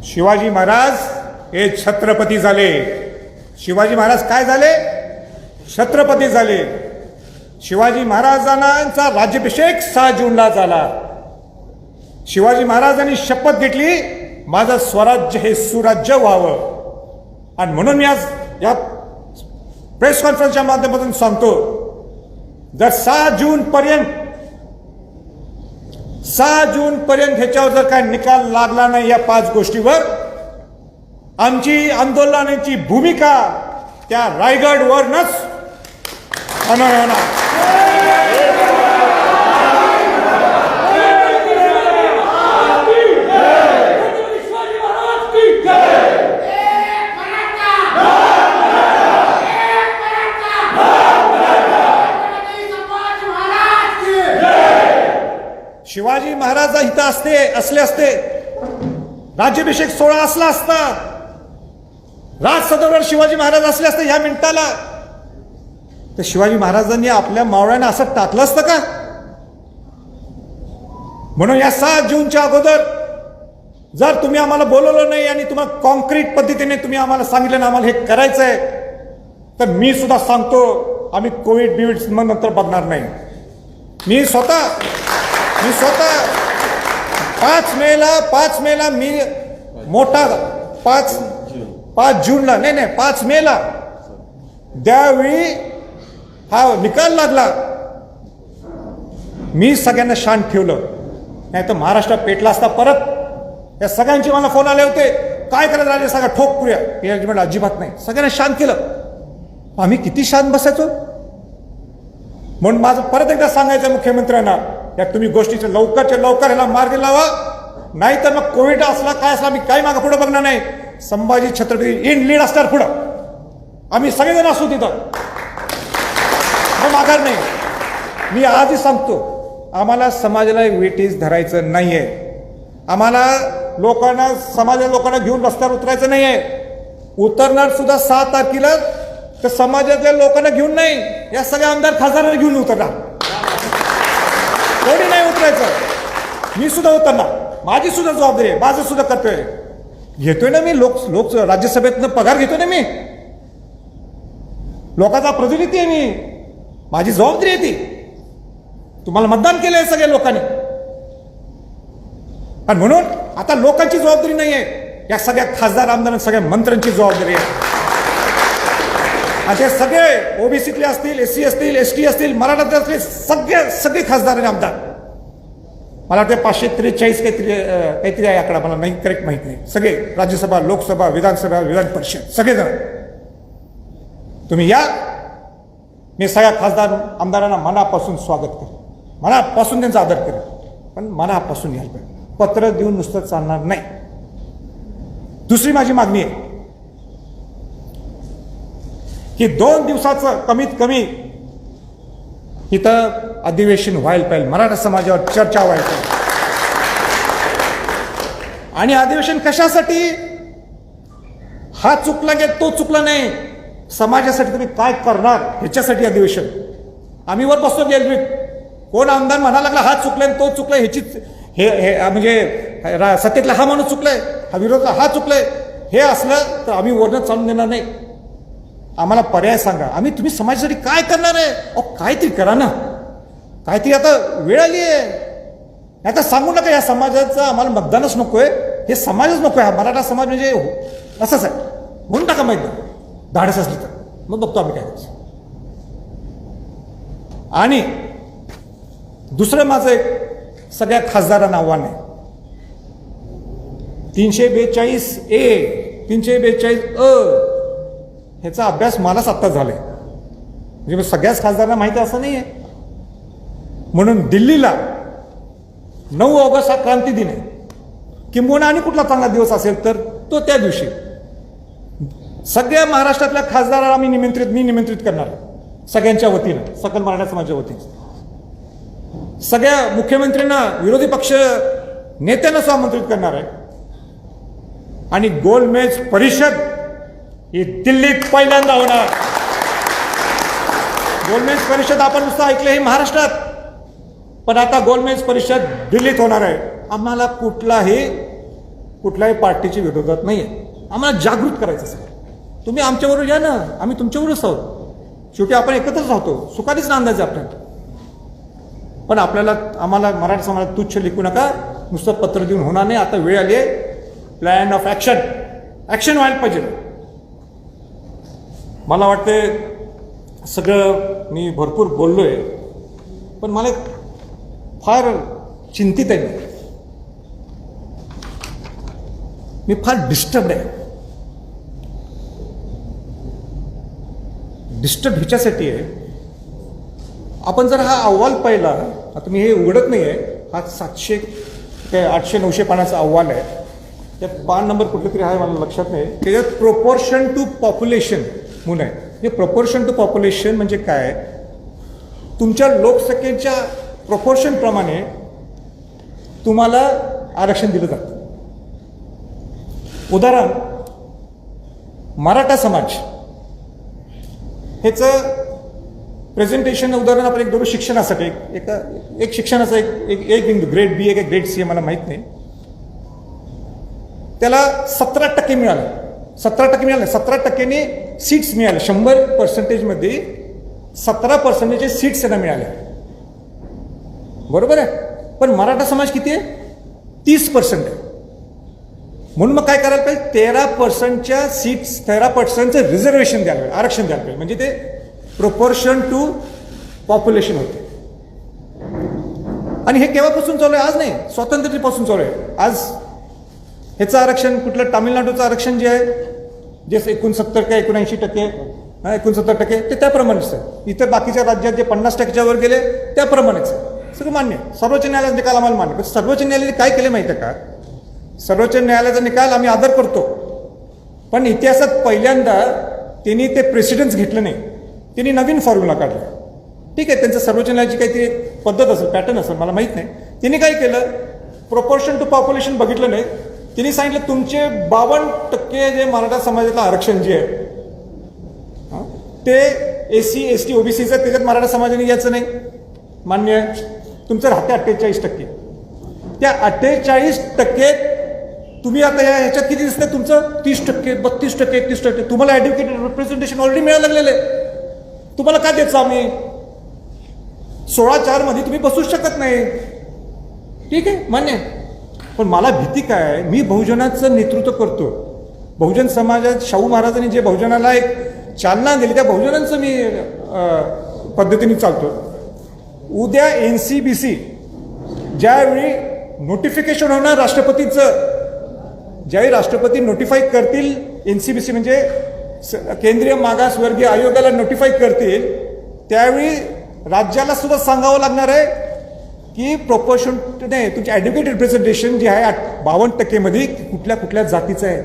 शिवाजी महाराज हे छत्रपती झाले. शिवाजी महाराज काय झाले? छत्रपती झाले. शिवाजी महाराजांचा राज्याभिषेक 6 जूनला झाला. शिवाजी महाराजांनी शपथ घेतली, माझं स्वराज्य हे सुराज्य व्हावं. आणि म्हणून मी आज या प्रेस कॉन्फरन्सच्या माध्यमातून सांगतो, जर 6 जून पर्यंत ह्याच्यावर जर काय निकाल लागला नाही या 5 गोष्टीवर, आमची आंदोलनाची भूमिका त्या रायगडवरनच होणार. शिवाजी महाराज इथं असले असते, राज्याभिषेक सोहळा असला असता, राज सदरवर शिवाजी महाराज असले असते ह्या मिनिटाला, तर शिवाजी महाराजांनी आपल्या मावळ्यांना असं टाकलं असतं का? म्हणून या 6 जूनच्या अगोदर जर तुम्ही आम्हाला बोलवलं नाही आणि तुम्हाला कॉन्क्रीट पद्धतीने तुम्ही आम्हाला सांगितलं ना आम्हाला हे करायचंय, तर मी सुद्धा सांगतो आम्ही कोविड नंतर बघणार नाही. मी स्वतः 5 मेला मी मोठा 5 जूनला नाही 5 मेला त्यावेळी हा निकाल लागला, मी सगळ्यांना शांत ठेवलं. नाही तर महाराष्ट्र पेटला असता परत. या सगळ्यांचे मला फोन आले होते, काय करत राहिले सगळं ठोक पुऱ्या. मॅनेजमेंट अजिबात नाही, सगळ्यांना शांत केलं. आम्ही किती शांत बसायचो. म्हणून माझं परत एकदा सांगायचं मुख्यमंत्र्यांना, या तुम्ही गोष्टीच्या लवकरच्या लवकर ह्याला मार्ग लावा, नाहीतर मग कोविड असला काय असला आम्ही काही मागं पुढे बघणार नाही. संभाजी छत्रपती इन लीड असणार पुढं, आम्ही सगळेजण असू तिथं, माघार नाही. मी आजही सांगतो, आम्हाला समाजाला वेटीस धरायचं नाहीये. आम्हाला समाजाच्या लोकांना घेऊन रस्त्यावर उतरायचं नाहीये. उतरणार सुद्धा 6 तारखेला तर समाजातल्या लोकांना घेऊन नाही, या सगळ्या आमदार खासदारांना घेऊन उतरणार. कोणी नाही उतरायचं. मी सुद्धा उतरणार, माझी सुद्धा जबाबदारी आहे, माझं सुद्धा कर्तव्य घेतोय ना मी. लोक राज्यसभेतनं पगार घेतोय ना मी, लोकांचा प्रतिनिधी आहे मी, माझी जबाबदारी आहे ती. तुम्हाला मतदान केलंय सगळ्या लोकांनी, आणि म्हणून आता लोकांची जबाबदारी नाहीये, या सगळ्या खासदार आमदार सगळ्या मंत्र्यांची जबाबदारी आहे. आणि ते सगळे ओबीसीतले असतील, एससी असतील, एसटी असतील, मराठा असतील, सगळे खासदार आणि आमदार. मला वाटतं 543 काहीतरी आहे आकडा, मला नाही करेक्ट माहित नाही. सगळे राज्यसभा, लोकसभा, विधानसभा, विधान परिषद सगळेजण तुम्ही या. मी सगळ्या खासदार आमदारांना मनापासून स्वागत करेन, मनापासून त्यांचा आदर करेन, पण मनापासून यायला पाहिजे. पत्र देऊन नुसतं चालणार नाही. दुसरी माझी मागणी आहे की 2 दिवसाचं कमीत कमी इथं अधिवेशन व्हायला पाहिजे, मराठा समाजावर चर्चा व्हायला पाहिजे. आणि अधिवेशन कशासाठी? हा चुकला की तो चुकला नाही, समाजासाठी तुम्ही काय करणार ह्याच्यासाठी अधिवेशन. आम्ही वर बसतो गेलो, कोण आमदार म्हणायला लागला हा चुकलाय तो चुकलाय, ह्याचीच हे म्हणजे सत्तेतला हा माणूस चुकलाय, हा विरोधातला हा चुकलाय, हे असलं तर आम्ही वरनं चालून देणार नाही. आम्हाला पर्याय सांगा. आम्ही तुम्ही समाजासाठी काय करणार आहे? अहो काहीतरी करा ना, काहीतरी. आता वेळ आली आहे. आता सांगू नका या समाजाचं आम्हाला मतदानच नकोय, हे समाजच नकोय, हा मराठा समाज म्हणजे असंच आहे म्हणून टाका माहिती धाडस असली तर, मग बघतो आम्ही काय करायचं. आणि दुसरं माझं एक सगळ्या खासदारांना आव्हान आहे. 342A 342 ह्याचा अभ्यास मलाच आत्ता झालाय, म्हणजे सगळ्याच खासदारांना माहिती असं नाही आहे. म्हणून दिल्लीला 9 ऑगस्ट हा क्रांती दिन आहे. किंबहुना आणि कुठला चांगला दिवस असेल तर तो त्या दिवशी सगळ्या महाराष्ट्रातल्या खासदारांना मी निमंत्रित करणार आहे, सगळ्यांच्या वतीनं, सकल मराठा समाजाच्या वतीनं. सगळ्या मुख्यमंत्र्यांना, विरोधी पक्ष नेत्यांना सुद्धा आमंत्रित करणार आहे. आणि गोलमेज परिषद ही दिल्लीत पहिल्यांदा होणार. गोलमेज परिषद आपण नुसतं ऐकलं हे महाराष्ट्रात, पण आता गोलमेज परिषद दिल्लीत होणार आहे. आम्हाला कुठल्याही पार्टीच्या विरोधात नाही आहे, आम्हाला जागृत करायचं असेल तुम्ही आमच्याबरोबर या ना, आम्ही तुमच्याबरोबरच आहोत. शेवटी आपण एकत्रच राहतो, सुखानेच नांदायचं आपल्याला. पण आम्हाला मराठा समाजात तुच्छ लिखू नका, नुसतं पत्र देऊन होणार नाही. आता वेळ आली आहे प्लॅन ऑफ ॲक्शन व्हायला पाहिजे. मला वाटते सगळं मी भरपूर बोललोय, पण मला फार चिंतित आहे, मी फार डिस्टर्ब्ड आहे. डिस्टर्ब ह्याच्यासाठी आहे, आपण जर हा अहवाल पाहिला, आता मी हे उघडत नाही आहे, हा 700 काय 800-900 पानाचा अहवाल आहे. त्या पान नंबर कुठलं तरी आहे मला लक्षात नाही. त्याच्यात प्रोपोर्शन टू पॉप्युलेशन म्हणून आहे. हे प्रोपोर्शन टू पॉप्युलेशन म्हणजे काय? तुमच्या लोकसंख्येच्या प्रोपोर्शन प्रमाणे तुम्हाला आरक्षण दिलं जातं. उदाहरण, मराठा समाज ह्याचं प्रेझेंटेशन उदाहरण आपण एक धरू शिक्षणासाठी. एक शिक्षणाचा एक बिंदू ग्रेड बी आहे का ग्रेड सी आहे मला माहीत नाही, त्याला 17% मिळालं. 17% मिळालं, 17%ने सीट्स मिळाले. 100%मध्ये 17% सीट्स त्यांना मिळाल्या, बरोबर आहे. पण मराठा समाज किती आहे? 30% आहे. म्हणून मग काय करायला पाहिजे? 13%च्या सीट्स, 13%चं रिझर्वेशन द्यायला पाहिजे, आरक्षण द्यायला पाहिजे. म्हणजे ते प्रोपोर्शन टू पॉप्युलेशन होते. आणि हे केव्हापासून चालू आहे? आज नाही, स्वातंत्र्यापासून चालू आहे. आज ह्याचं आरक्षण कुठलं, तामिळनाडूचं आरक्षण जे आहे, जे 69 का 79%, 69% ते त्याप्रमाणेच आहे. इतर बाकीच्या राज्यात जे 50%च्या वर गेले त्याप्रमाणेच सगळं मान्य. सर्वोच्च न्यायालयाचा निकाल आम्हाला मान्य. पण सर्वोच्च न्यायालयाने काय केलं माहिती आहे का? सर्वोच्च न्यायालयाचा निकाल आम्ही आदर करतो, पण इतिहासात पहिल्यांदा त्यांनी ते प्रेसिडेन्स घेतलं नाही, त्यांनी नवीन फॉर्म्युला काढला. ठीक आहे, त्यांचं सर्वोच्च न्यायालयाची काहीतरी पद्धत असेल, पॅटर्न असेल, मला माहीत नाही. त्यांनी काय केलं? प्रोपोर्शन टू पॉप्युलेशन बघितलं नाही. त्यांनी सांगितलं तुमचे 52% जे मराठा समाजाचं आरक्षण जे आहे ते SC ST OBCचं, त्याच्यात मराठा समाजाने यायचं नाही, मान्य आहे. तुमचं राहते 48%. त्या 48% तुम्ही आता ह्याच्यात किती दिसतंय तुमचं? 30%, 32%, 31%. तुम्हाला ॲडव्होकेट रिप्रेझेंटेशन ऑलरेडी मिळायला लागलेलं आहे. तुम्हाला काय द्यायचं आम्ही? 16-4 मध्ये तुम्ही बसूच शकत नाही. ठीक आहे, मान्य. पण मला भीती काय आहे? मी बहुजनाचं नेतृत्व करतो. बहुजन समाजात शाहू महाराजांनी जे बहुजनाला एक चालना दिली, त्या बहुजनांचं मी पद्धतीने चालतो. उद्या NCBC ज्यावेळी नोटिफिकेशन होणार राष्ट्रपतीचं, ज्यावेळी राष्ट्रपती नोटिफाय करतील, NCBC म्हणजे केंद्रीय मागासवर्गीय आयोगाला नोटिफाय करतील, त्यावेळी राज्याला सुद्धा सांगावं लागणार आहे की प्रोपोर्शन नाही, तुमचे ॲडव्होकेट रिप्रेझेंटेशन जे आहे 52% मध्ये कुठल्या कुठल्या जातीचं आहे.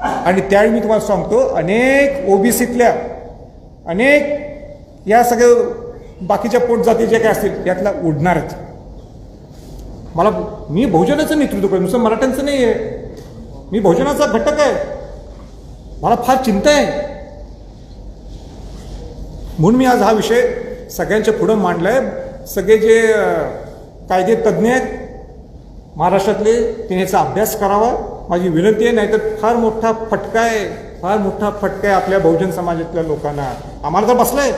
आणि त्यावेळी मी तुम्हाला सांगतो, अनेक ओबीसीतल्या अनेक या सगळ्या बाकीच्या पोटजाती जे काय असतील यातला उडणारच. मी बहुजनाचं नेतृत्व करतो, नुसतं मराठ्यांचं नाही आहे, मी बहुजनाचा घटक आहे. मला फार चिंता आहे, म्हणून मी आज हा विषय सगळ्यांच्या पुढं मांडलाय. सगळे जे कायदे तज्ज्ञ आहेत महाराष्ट्रातले त्यांनी याचा अभ्यास करावा माझी विनंती आहे. नाहीतर फार मोठा फटका आहे आपल्या बहुजन समाजातल्या लोकांना. आम्हाला तर बसलाय,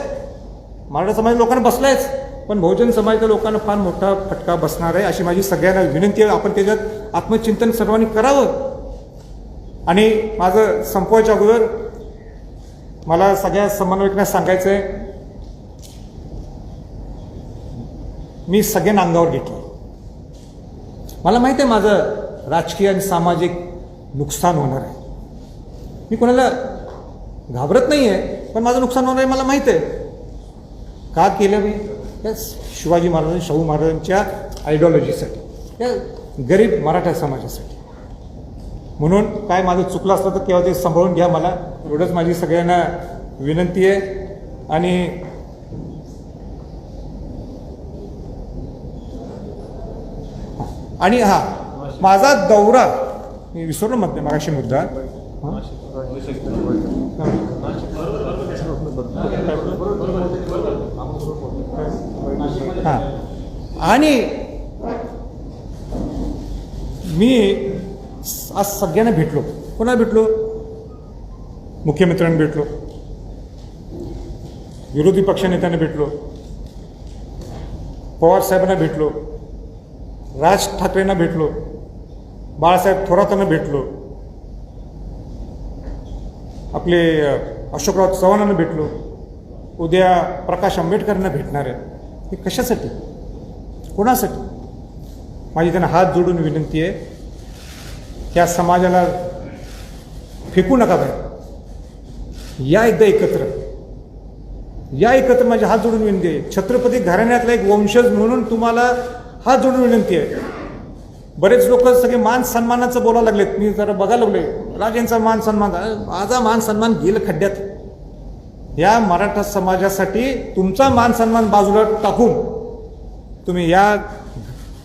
मराठा समाज लोकांना बसलायच, पण बहुजन समाजाच्या लोकांना फार मोठा फटका बसणार आहे अशी माझी सगळ्यांना विनंती आहे. आपण त्याच्यात आत्मचिंतन सर्वांनी करावं. आणि माझं संपवायच्या अगोदर मला सगळ्या समन्वयकांना सांगायचं आहे, मी सगळ्यांना अंगावर घेतलं. मला माहिती आहे माझं राजकीय आणि सामाजिक नुकसान होणार आहे. मी कोणाला घाबरत नाही आहे, पण माझं नुकसान होणार आहे मला माहिती आहे. का केलं मी? या शिवाजी महाराज, शाहू महाराजांच्या आयडिओलॉजीसाठी, या गरीब मराठा समाजासाठी. म्हणून काय माझं चुकलं असलं तर केव्हा ते सांभाळून घ्या. मला एवढंच माझी सगळ्यांना विनंती आहे. आणि माझा दौरा मी विसरलो मगाशी मुद्दा. आणि मी आज सगळ्यांना भेटलो. कोणाला भेटलो? मुख्यमंत्र्यांना भेटलो, विरोधी पक्षनेत्यांना भेटलो, पवार साहेबांना भेटलो, राज ठाकरेंना भेटलो, बाळासाहेब थोरातांना भेटलो, आपले अशोकराव चव्हाणांना भेटलो, उद्या प्रकाश आंबेडकरांना भेटणार आहे. हे कशासाठी? कोणासाठी? माझी त्यांना हात जोडून विनंती आहे, त्या समाजाला फेकू नका बाहेर. या एकदा एकत्र, या एकत्र. माझे हात जोडून विनंती आहे. छत्रपती घराण्यातला एक वंशज म्हणून तुम्हाला हात जोडून विनंती आहे. बरेच लोक सगळे मान सन्मानाचं बोलायला लागलेत. मी जरा बघायला लागले, राजांचा मान सन्मान, माझा मान सन्मान गेलं खड्ड्यात. या मराठा समाजासाठी तुमचा मान सन्मान बाजूला टाकून तुम्ही या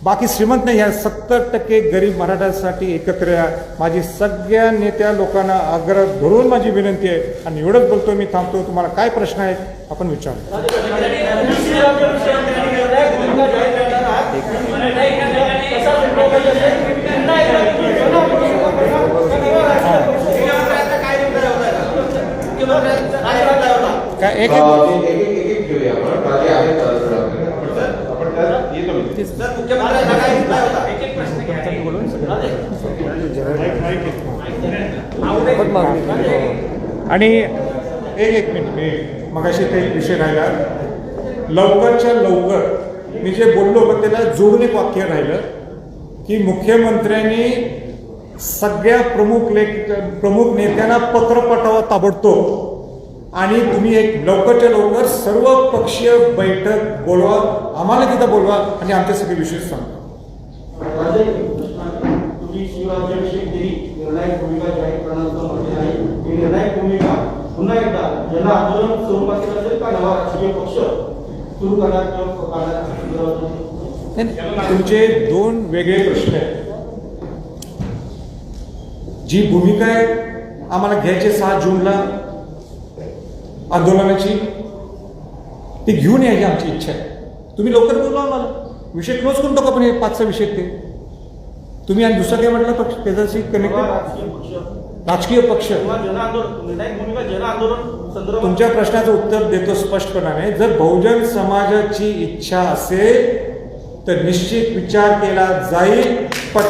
बाकी श्रीमंत नाही, या 70% गरीब मराठासाठी एकत्र या. माझी सगळ्या नेत्या लोकांना आग्रह धरून माझी विनंती आहे. आणि एवढंच बोलतो, मी थांबतो. तुम्हाला काय प्रश्न आहेत आपण विचारू. काय एक घेऊया आपण. आणि एक मिनिट, मगाशी ते विषय राहिला. लवकरच्या लवकर मी जे बोललो पण त्याला जोडून एक वाक्य राहिलं की मुख्यमंत्र्यांनी सगळ्या प्रमुख नेत्यांना पत्र पाठवा ताबडतोब. आणि तुम्ही एक लवकरच्या लवकर सर्व पक्षीय बैठक बोलवा, आम्हाला तिथं बोलवा आणि आमचे सगळे विषय सांगा. तुम्ही शिवराज्याभिषेक दिली, निर्णायक भूमिका जाहीर करण्याचं म्हटले नाही. ही निर्णायक भूमिका पुन्हा एकदा जन आंदोलन स्वरूपातील असेल का नवा राजकीय पक्ष सुरू करण्यात तुमचे दोन वेगळे प्रश्न आहेत. जी भूमिका आहे आम्हाला घ्यायची 6 जूनला आंदोलनाची, ती घेऊन यायची आमची इच्छा आहे. तुम्ही लवकर बोलवा, मला विषय क्लोज करून टाकू आपण. हे 5चा विषय ते तुम्ही. आणि दुसरा काय म्हटलं पक्ष त्याच्याशी कनेक्टेड राजकीय पक्ष. तुमच्या प्रश्नाचं उत्तर देतो स्पष्टपणाने. जर बहुजन समाजाची इच्छा असेल तर निश्चित विचार केला जाईल. पण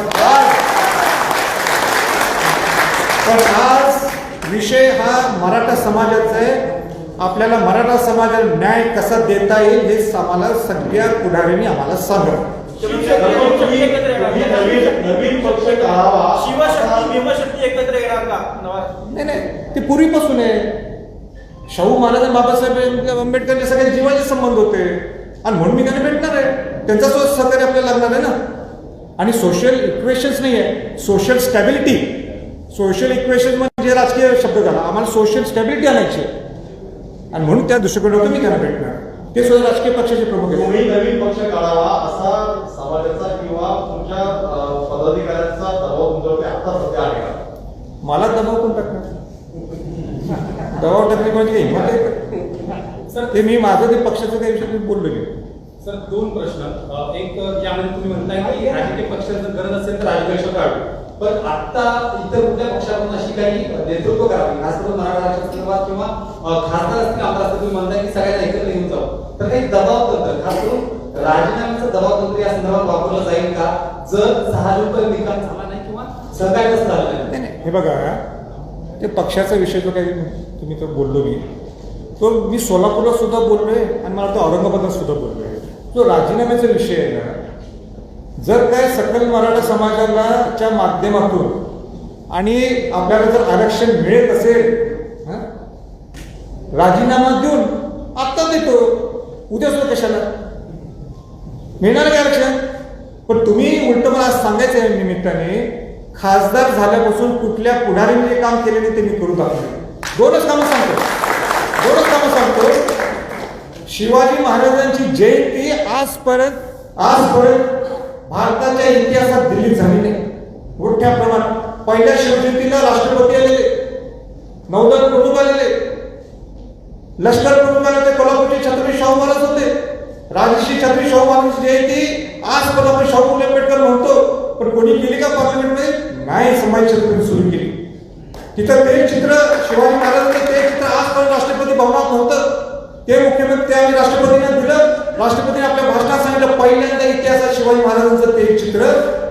आज विषय हा मराठा समाजाचा आहे. आपल्याला मराठा समाजाला न्याय कसा देता येईल हे आम्हाला सगळ्या पुढाऱ्यांनी आम्हाला सांगा. नवीन पक्ष करावा, शिवशक्ती एकत्र येणार का? नाही, ते पूर्वीपासून आहे. शाहू महाराज आणि बाबासाहेब आंबेडकरचे सगळे जीवाचे संबंध होते आणि म्हणून मी त्यांना भेटणार आहे. त्यांचा सहकार्य आपल्याला लागणार आहे ना. आणि सोशल इक्वेशन्स नाही आहे, सोशल स्टॅबिलिटी, सोशल इक्वेशन म्हणजे राजकीय शब्द झाला. आम्हाला सोशल स्टॅबिलिटी आणायची आहे. आणि म्हणून त्या दृष्टिकोनातून मी त्यांना भेटणार. ते सुद्धा राजकीय पक्षाचे प्रमुख आहेत. तुम्ही नवीन पक्ष काढावा असा समाजाचा किंवा तुमच्या पदाधिकाऱ्यांचा दबाव तुमच्यावरती आता सध्या आहे का? मला दबाव कोण टाकणार? दबाव टाकणे म्हणजे हिंमत आहे का? ते मी माझं ते पक्षाचं काही विषय बोललो की. सर दोन प्रश्न. एक यामध्ये तुम्ही म्हणताय की राजकीय पक्षाचं गरज असेल तर राजकीय काढू, पण आता इतर कुठल्या पक्षाकडून अशी काही नेतृत्व करावी खास करून मराठा आरक्षणासंदर्भात किंवा खासदार असतील आमदार असतील तुम्ही म्हणताय की सगळ्यांना एकत्र घेऊन जाऊ, तर काही दबाव तंत्र खास करून राजीनाम्याचं दबाव तंत्र या संदर्भात वापरलं जाईल का जर सहानुभूती निकाल झाला नाही किंवा सहकार्य कसं झालं नाही? नाही, हे बघा, ते पक्षाचा विषय जो काही तुम्ही तो बोललो तो मी सोलापूरला सुद्धा बोललोय आणि मला तो औरंगाबादला सुद्धा बोललोय. जो राजीनाम्याचा विषय आहे ना, जर काय सकल मराठा समाजाला च्या माध्यमातून आणि आपल्याला जर आरक्षण मिळत असेल, राजीनामा देऊन आता देतो, उद्या सुद्धा कशाला मिळणार काय आरक्षण? पण तुम्ही उलट मला सांगायचं आहे निमित्ताने, खासदार झाल्यापासून कुठल्या पुढारीने जे काम केले नाही ते मी करू दाखवले. दोनच कामं सांगतो. शिवाजी महाराजांची जयंती आजपर्यंत भारताच्या इतिहासात दिल्लीत झाली नाही. मोठ्या प्रमाणात पहिल्या शिवजयंतीला राष्ट्रपती आलेले, नौदल प्रमुख आलेले, लष्कर प्रमुख आले, कोल्हापूरचे छत्रपती शाहू महाराज होते. राजर्षी छत्रपती शाहू महाराजांची जयंती आज पण आपण शाहू फुले आंबेडकर म्हणतो, पण कोणी केली का पार्लमेंटमध्ये? नाही, संभाजी छत्रपती सुरू केली. तिथं ते चित्र शिवाजी महाराजांचं ते चित्र आजपर्यंत राष्ट्रपती भवनात नव्हतं. ते मुख्यमंत्री आणि राष्ट्रपतींना दिलं. राष्ट्रपतीने आपल्या भाषणात सांगितलं पहिल्यांदा इतिहासात शिवाजी महाराजांचं ते चित्र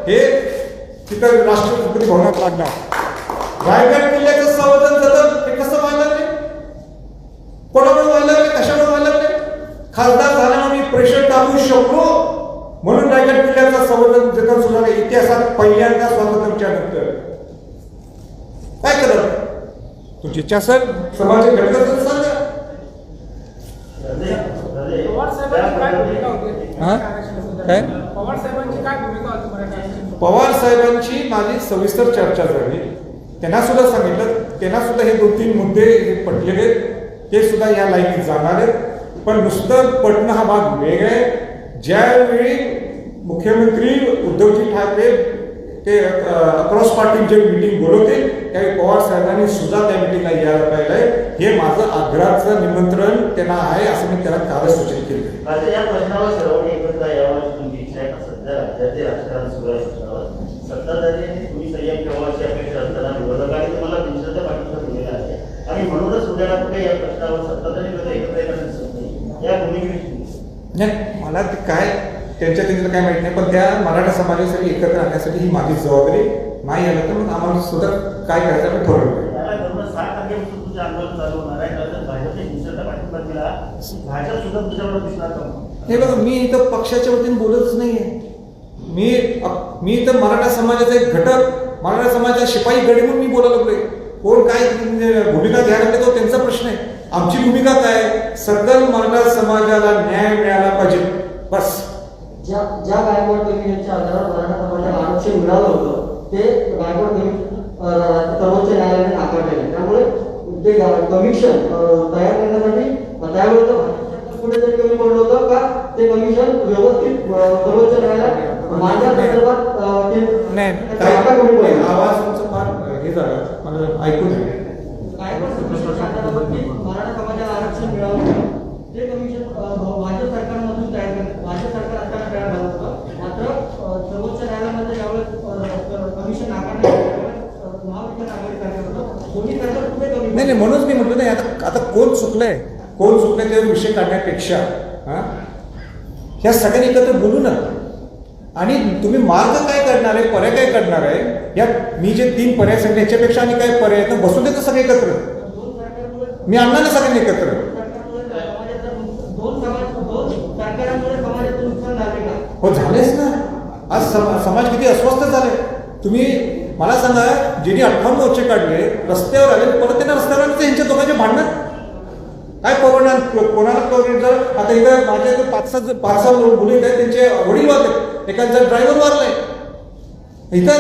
हे तिथं राष्ट्रपती भवनात लागणार. रायगड किल्ल्याचं संवर्धन जतन हे कसं व्हायला लागले? कोणामुळे व्हायला लागले? कशामुळे व्हायला लागले? खासदार झाल्यामुळे मी प्रेशर टाकू शकलो म्हणून रायगड किल्ल्याचं संवर्धन जतन सुरू झालं. इतिहासात पहिल्यांदा स्वातंत्र्याच्या नंतर. काय करत तुमची इच्छा असेल समाजाचे घटक असेल सांगा. काय पवार साहेबांची माझी सविस्तर चर्चा झाली. त्यांना सुद्धा सांगितलं, त्यांना सुद्धा हे 2-3 मुद्दे पटलेले, ते सुद्धा या लाईनीत जाणार आहेत. पण नुसतं पटणं हा भाग वेगळा आहे. ज्यावेळी मुख्यमंत्री उद्धवजी ठाकरे ते क्रॉस पार्टी जे मिटिंग बोलवते त्यावेळी पवार साहेबांनी सुद्धा त्या मिटिंगला यायला पाहिजे. हे माझं आग्रहाचं निमंत्रण त्यांना आहे असं मी त्याला कालच सूचित केलं. या प्रश्नावर सर्वांनी एकत्र यावं तुमची इच्छा आहे. सध्या राज्याचे राजकारण सुरू आहे. सत्ताधारी आणि तुम्ही संयम ठेवायची अपेक्षा असताना विरोधकांनी तुम्हाला दिवसाच्या पाठिंबा दिलेला आहे आणि म्हणूनच उद्याला कुठे या प्रश्नावर सत्ताधारी विरोध एकत्र येणं दिसत नाही. या भूमिकेविषयी नाही, मला ते काय त्यांच्या काय माहिती नाही, पण त्या मराठा समाजासाठी एकत्र आणण्यासाठी ही माझी जबाबदारी. नाही आलं तर मग आम्हाला सुद्धा काय करायचं आपण ठरवलं. याला धरून 6 तारखेपासून तुझे आंदोलन चालू होणार आहे. तर भाजपच्या हिंसेचा पाठिंबा दिला, भाजप सुद्धा तुझ्यावर दिसणार का? हे बघा, मी इथं पक्षाच्या वतीने बोलतच नाहीये. मी इथं मराठा समाजाचा एक घटक, मराठा समाजाचा शिपाई गडी म्हणून मी बोलायला लागलोय. कोण काय भूमिका घ्यायला लागले तो त्यांचा प्रश्न आहे. आमची भूमिका काय? सकल मराठा समाजाला न्याय मिळाला पाहिजे, बस. ज्या गायकवाड कमिशनच्या आधारावर मराठा समाजाला आरक्षण मिळालं होतं ते गायकवाड कमिशन सर्वोच्च न्यायालयाने नाकारलेले. त्यामुळे ते कमिशन तयार करण्यासाठी त्यावेळेस पुढे जरी कमी पडलं होतं का ते कमिशन व्यवस्थित सर्वोच्च न्यायालयात माझ्या संदर्भात आवाज तुमचा फार हे झाला, मला ऐकू नये. मराठा समाजाला आरक्षण मिळालं ते कमिशन भाजप सरकारमधून तयार करण्यात, भाजप सरकार असताना तयार झालं होतं. मात्र सर्वोच्च न्यायालयामध्ये ज्यावेळेस कमिशन नाकारण्यात महाविकास आघाडी सरकार होतं, दोन्ही सरकार कुठे कमी. नाही, म्हणूनच मी म्हटलं नाही. आता कोण चुकलंय त्यावर विषय काढण्यापेक्षा ह्या सगळ्यांनी एकत्र बोलू ना. आणि तुम्ही मार्ग काय करणार आहे, पर्याय काय करणार आहे, या मी जे 3 पर्याय सांगितले याच्यापेक्षा आणि काय पर्याय तर बसून देतो सगळे एकत्र. मी आणणार ना सगळ्यांनी एकत्र. हो, झालेच ना. आज समाज किती अस्वस्थ झाले. तुम्ही मला सांगा, ज्यांनी 58 मोर्चे काढले, रस्त्यावर आले, परत त्यांना रस्त्यावर आले, यांच्या दोघांचे भांडण काय परवडणार? कोणाला जर आता इथं माझ्या इथं 5-6 मुली आहेत, त्यांचे वडील वाहतात, एखादा ड्रायव्हर वारलाय, इथं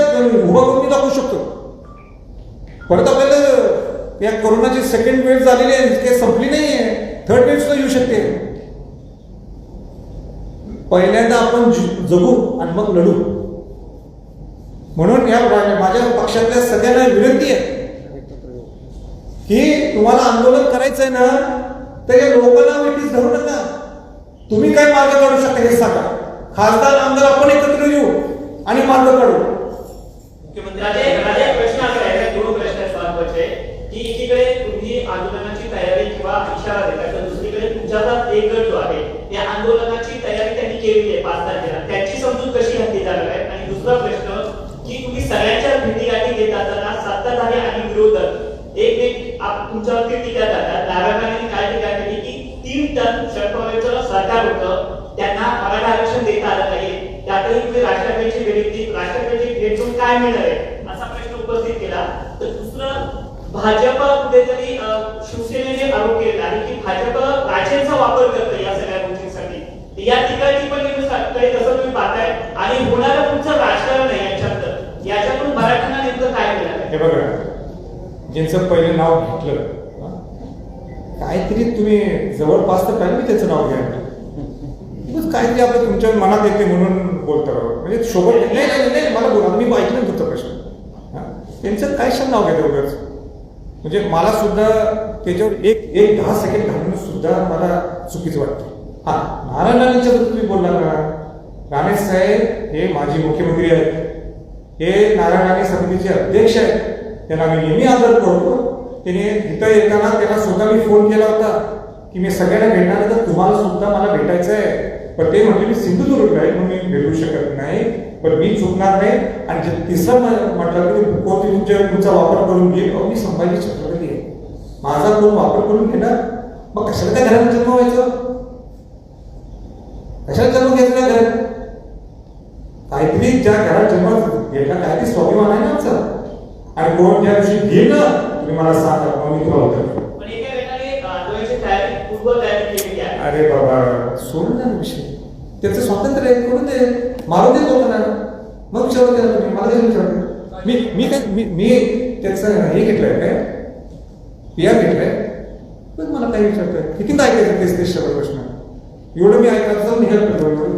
उभा करून मी दाखवू शकतो. परत आपल्याला या कोरोनाची सेकंड वेव्ह झालेली आहे, काही संपली नाही आहे, थर्ड वेव्ह सुद्धा येऊ शकते. पहिल्यांदा आपण जगू आणि मग लढू. म्हणून या माझ्या पक्षातल्या सगळ्यांना विनंती आहे की तुम्हाला आंदोलन करायचं आहे ना, तर या लोकांना वेटीस धरू नका. तुम्ही काय मार्ग काढू शकता हे सांगा. खासदार आमदार आपण एकत्र येऊ आणि मार्ग काढू. माझा एक प्रश्न असा आहे, दोन प्रश्न आहेत महत्त्वाचे, की एकीकडे तुम्ही आंदोलनाची तयारी किंवा इशारा देता, तर दुसरीकडे तुमचा एक गट जो आहे त्या आंदोलनाची तयारी त्यांनी केलेली आहे 5 तारखेला, त्याची समजूत कशी हाती जाणार आहे. आणि दुसरा प्रश्न की तुम्ही सगळ्यांच्या भेटीगाठी घेत असताना सत्ताधारी आणि विरोधक तुमच्यावरती टीका करतात. नारायणांनी काय टीका केली की 3 टन शरद पवारांचं सरकार होतं, त्यांना मराठा आरक्षण देता आलं नाही, त्यातही तुम्ही राष्ट्रपतीची भेट घेऊन काय मिळणार आहे असा प्रश्न उपस्थित केला. तर दुसरं, भाजप कुठेतरी शिवसेनेने आरोप केला आहे की भाजप राजेंचा वापर करतं या सगळ्या गोष्टींसाठी. या ठिकाणी पण तसं तुम्ही पाहताय आणि होणारं तुमचं राजकारण आहे याच्यातून मराठ्यांना नेमकं काय मिळालं. हे बघा, ज्यांचं पहिलं नाव घेतलं काहीतरी तुम्ही जवळपास तर काय मी त्याचं नाव घ्या, काहीतरी आपलं तुमच्या मनात येते म्हणून बोलतो. म्हणजे सोबत नाही मला बोला, मी ऐकलं तुमचा प्रश्न. त्यांचं काय क्षण नाव घेतं वगैरे, म्हणजे मला सुद्धा त्याच्यावर एक 10 सेकंड घालणं सुद्धा मला चुकीचं वाटतं. हा, नारायण राणेंच्या बद्दल तुम्ही बोलला ना, राणे साहेब हे माजी मुख्यमंत्री आहेत, हे नारायण राणे समितीचे अध्यक्ष आहेत, त्यांना मी नेहमी आदर करतो. त्याने इथं येताना त्यांना सुद्धा मी फोन केला होता की मी सगळ्यांना भेटणार, तर तुम्हाला सुद्धा मला भेटायचं आहे. पण ते म्हणजे मी सिंधुदुर्ग आहे म्हणून मी भेटू शकत नाही, पण मी चुकणार नाही. आणि तिसरं म्हटलं की कोणती तुमचा वापर करून घेईल, मी संभाजी छत्रपती आहे, माझा कोण वापर करून घेणार, मग कशाला त्या घरात जन्म व्हायचं, कशाला जन्म घ्यायचं त्या घरात. काहीतरी ज्या घरात जन्म घेतला काहीतरी स्वाभिमान आहे ना आमचा. आणि कोण ज्या दिवशी घेईल ना तुम्ही मला सांगा, मग मी तुला होतं. अरे बाबा सोडून द्या विषय, त्याचं स्वातंत्र्य आहे, करून दे, मारू दे लोकांना, मग विचारू द्या तुम्ही मला काय विचारतो. मी काय मी त्याचं हे घेतलंय काय PR घेतलंय, पण मला काय विचारतोय, किती ऐकायचं तेच शब्द प्रश्न, एवढं मी ऐकायचं निघाल करतो.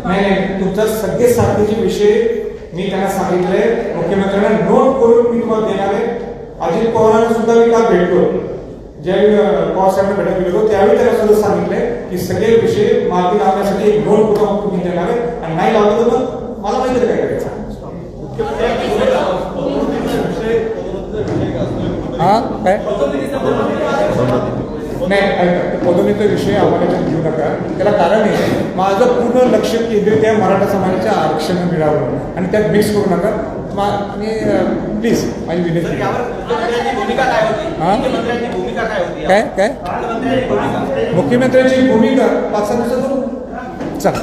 नाही, तुमचा सगळे साथीचे विषय मी त्यांना सांगितले, मुख्यमंत्र्यांना नोट करून मी तुम्हाला देणार आहे. अजित पवारांना सुद्धा मी काल भेटलो, ज्यावेळी पवार साहेबांना भेटायला गेलो त्यावेळी त्यांना सुद्धा सांगितले की सगळे विषय मार्गी लावण्यासाठी एक नोट करून तुम्ही देणार आहे, आणि नाही लावलं तर मग मला माहिती काय करायचं. हा काय नाही, पदोन्नतीचा विषय आम्हाला घेऊ नका. त्याला कारण आहे, माझं पूर्ण लक्ष केंद्रित आहे मराठा समाजाच्या आरक्षण मिळावं, आणि त्यात मिक्स करू नका. आणि प्लीज माझी विनंती. काय काय मुख्यमंत्र्यांची भूमिका 5-6 दिवसात चला.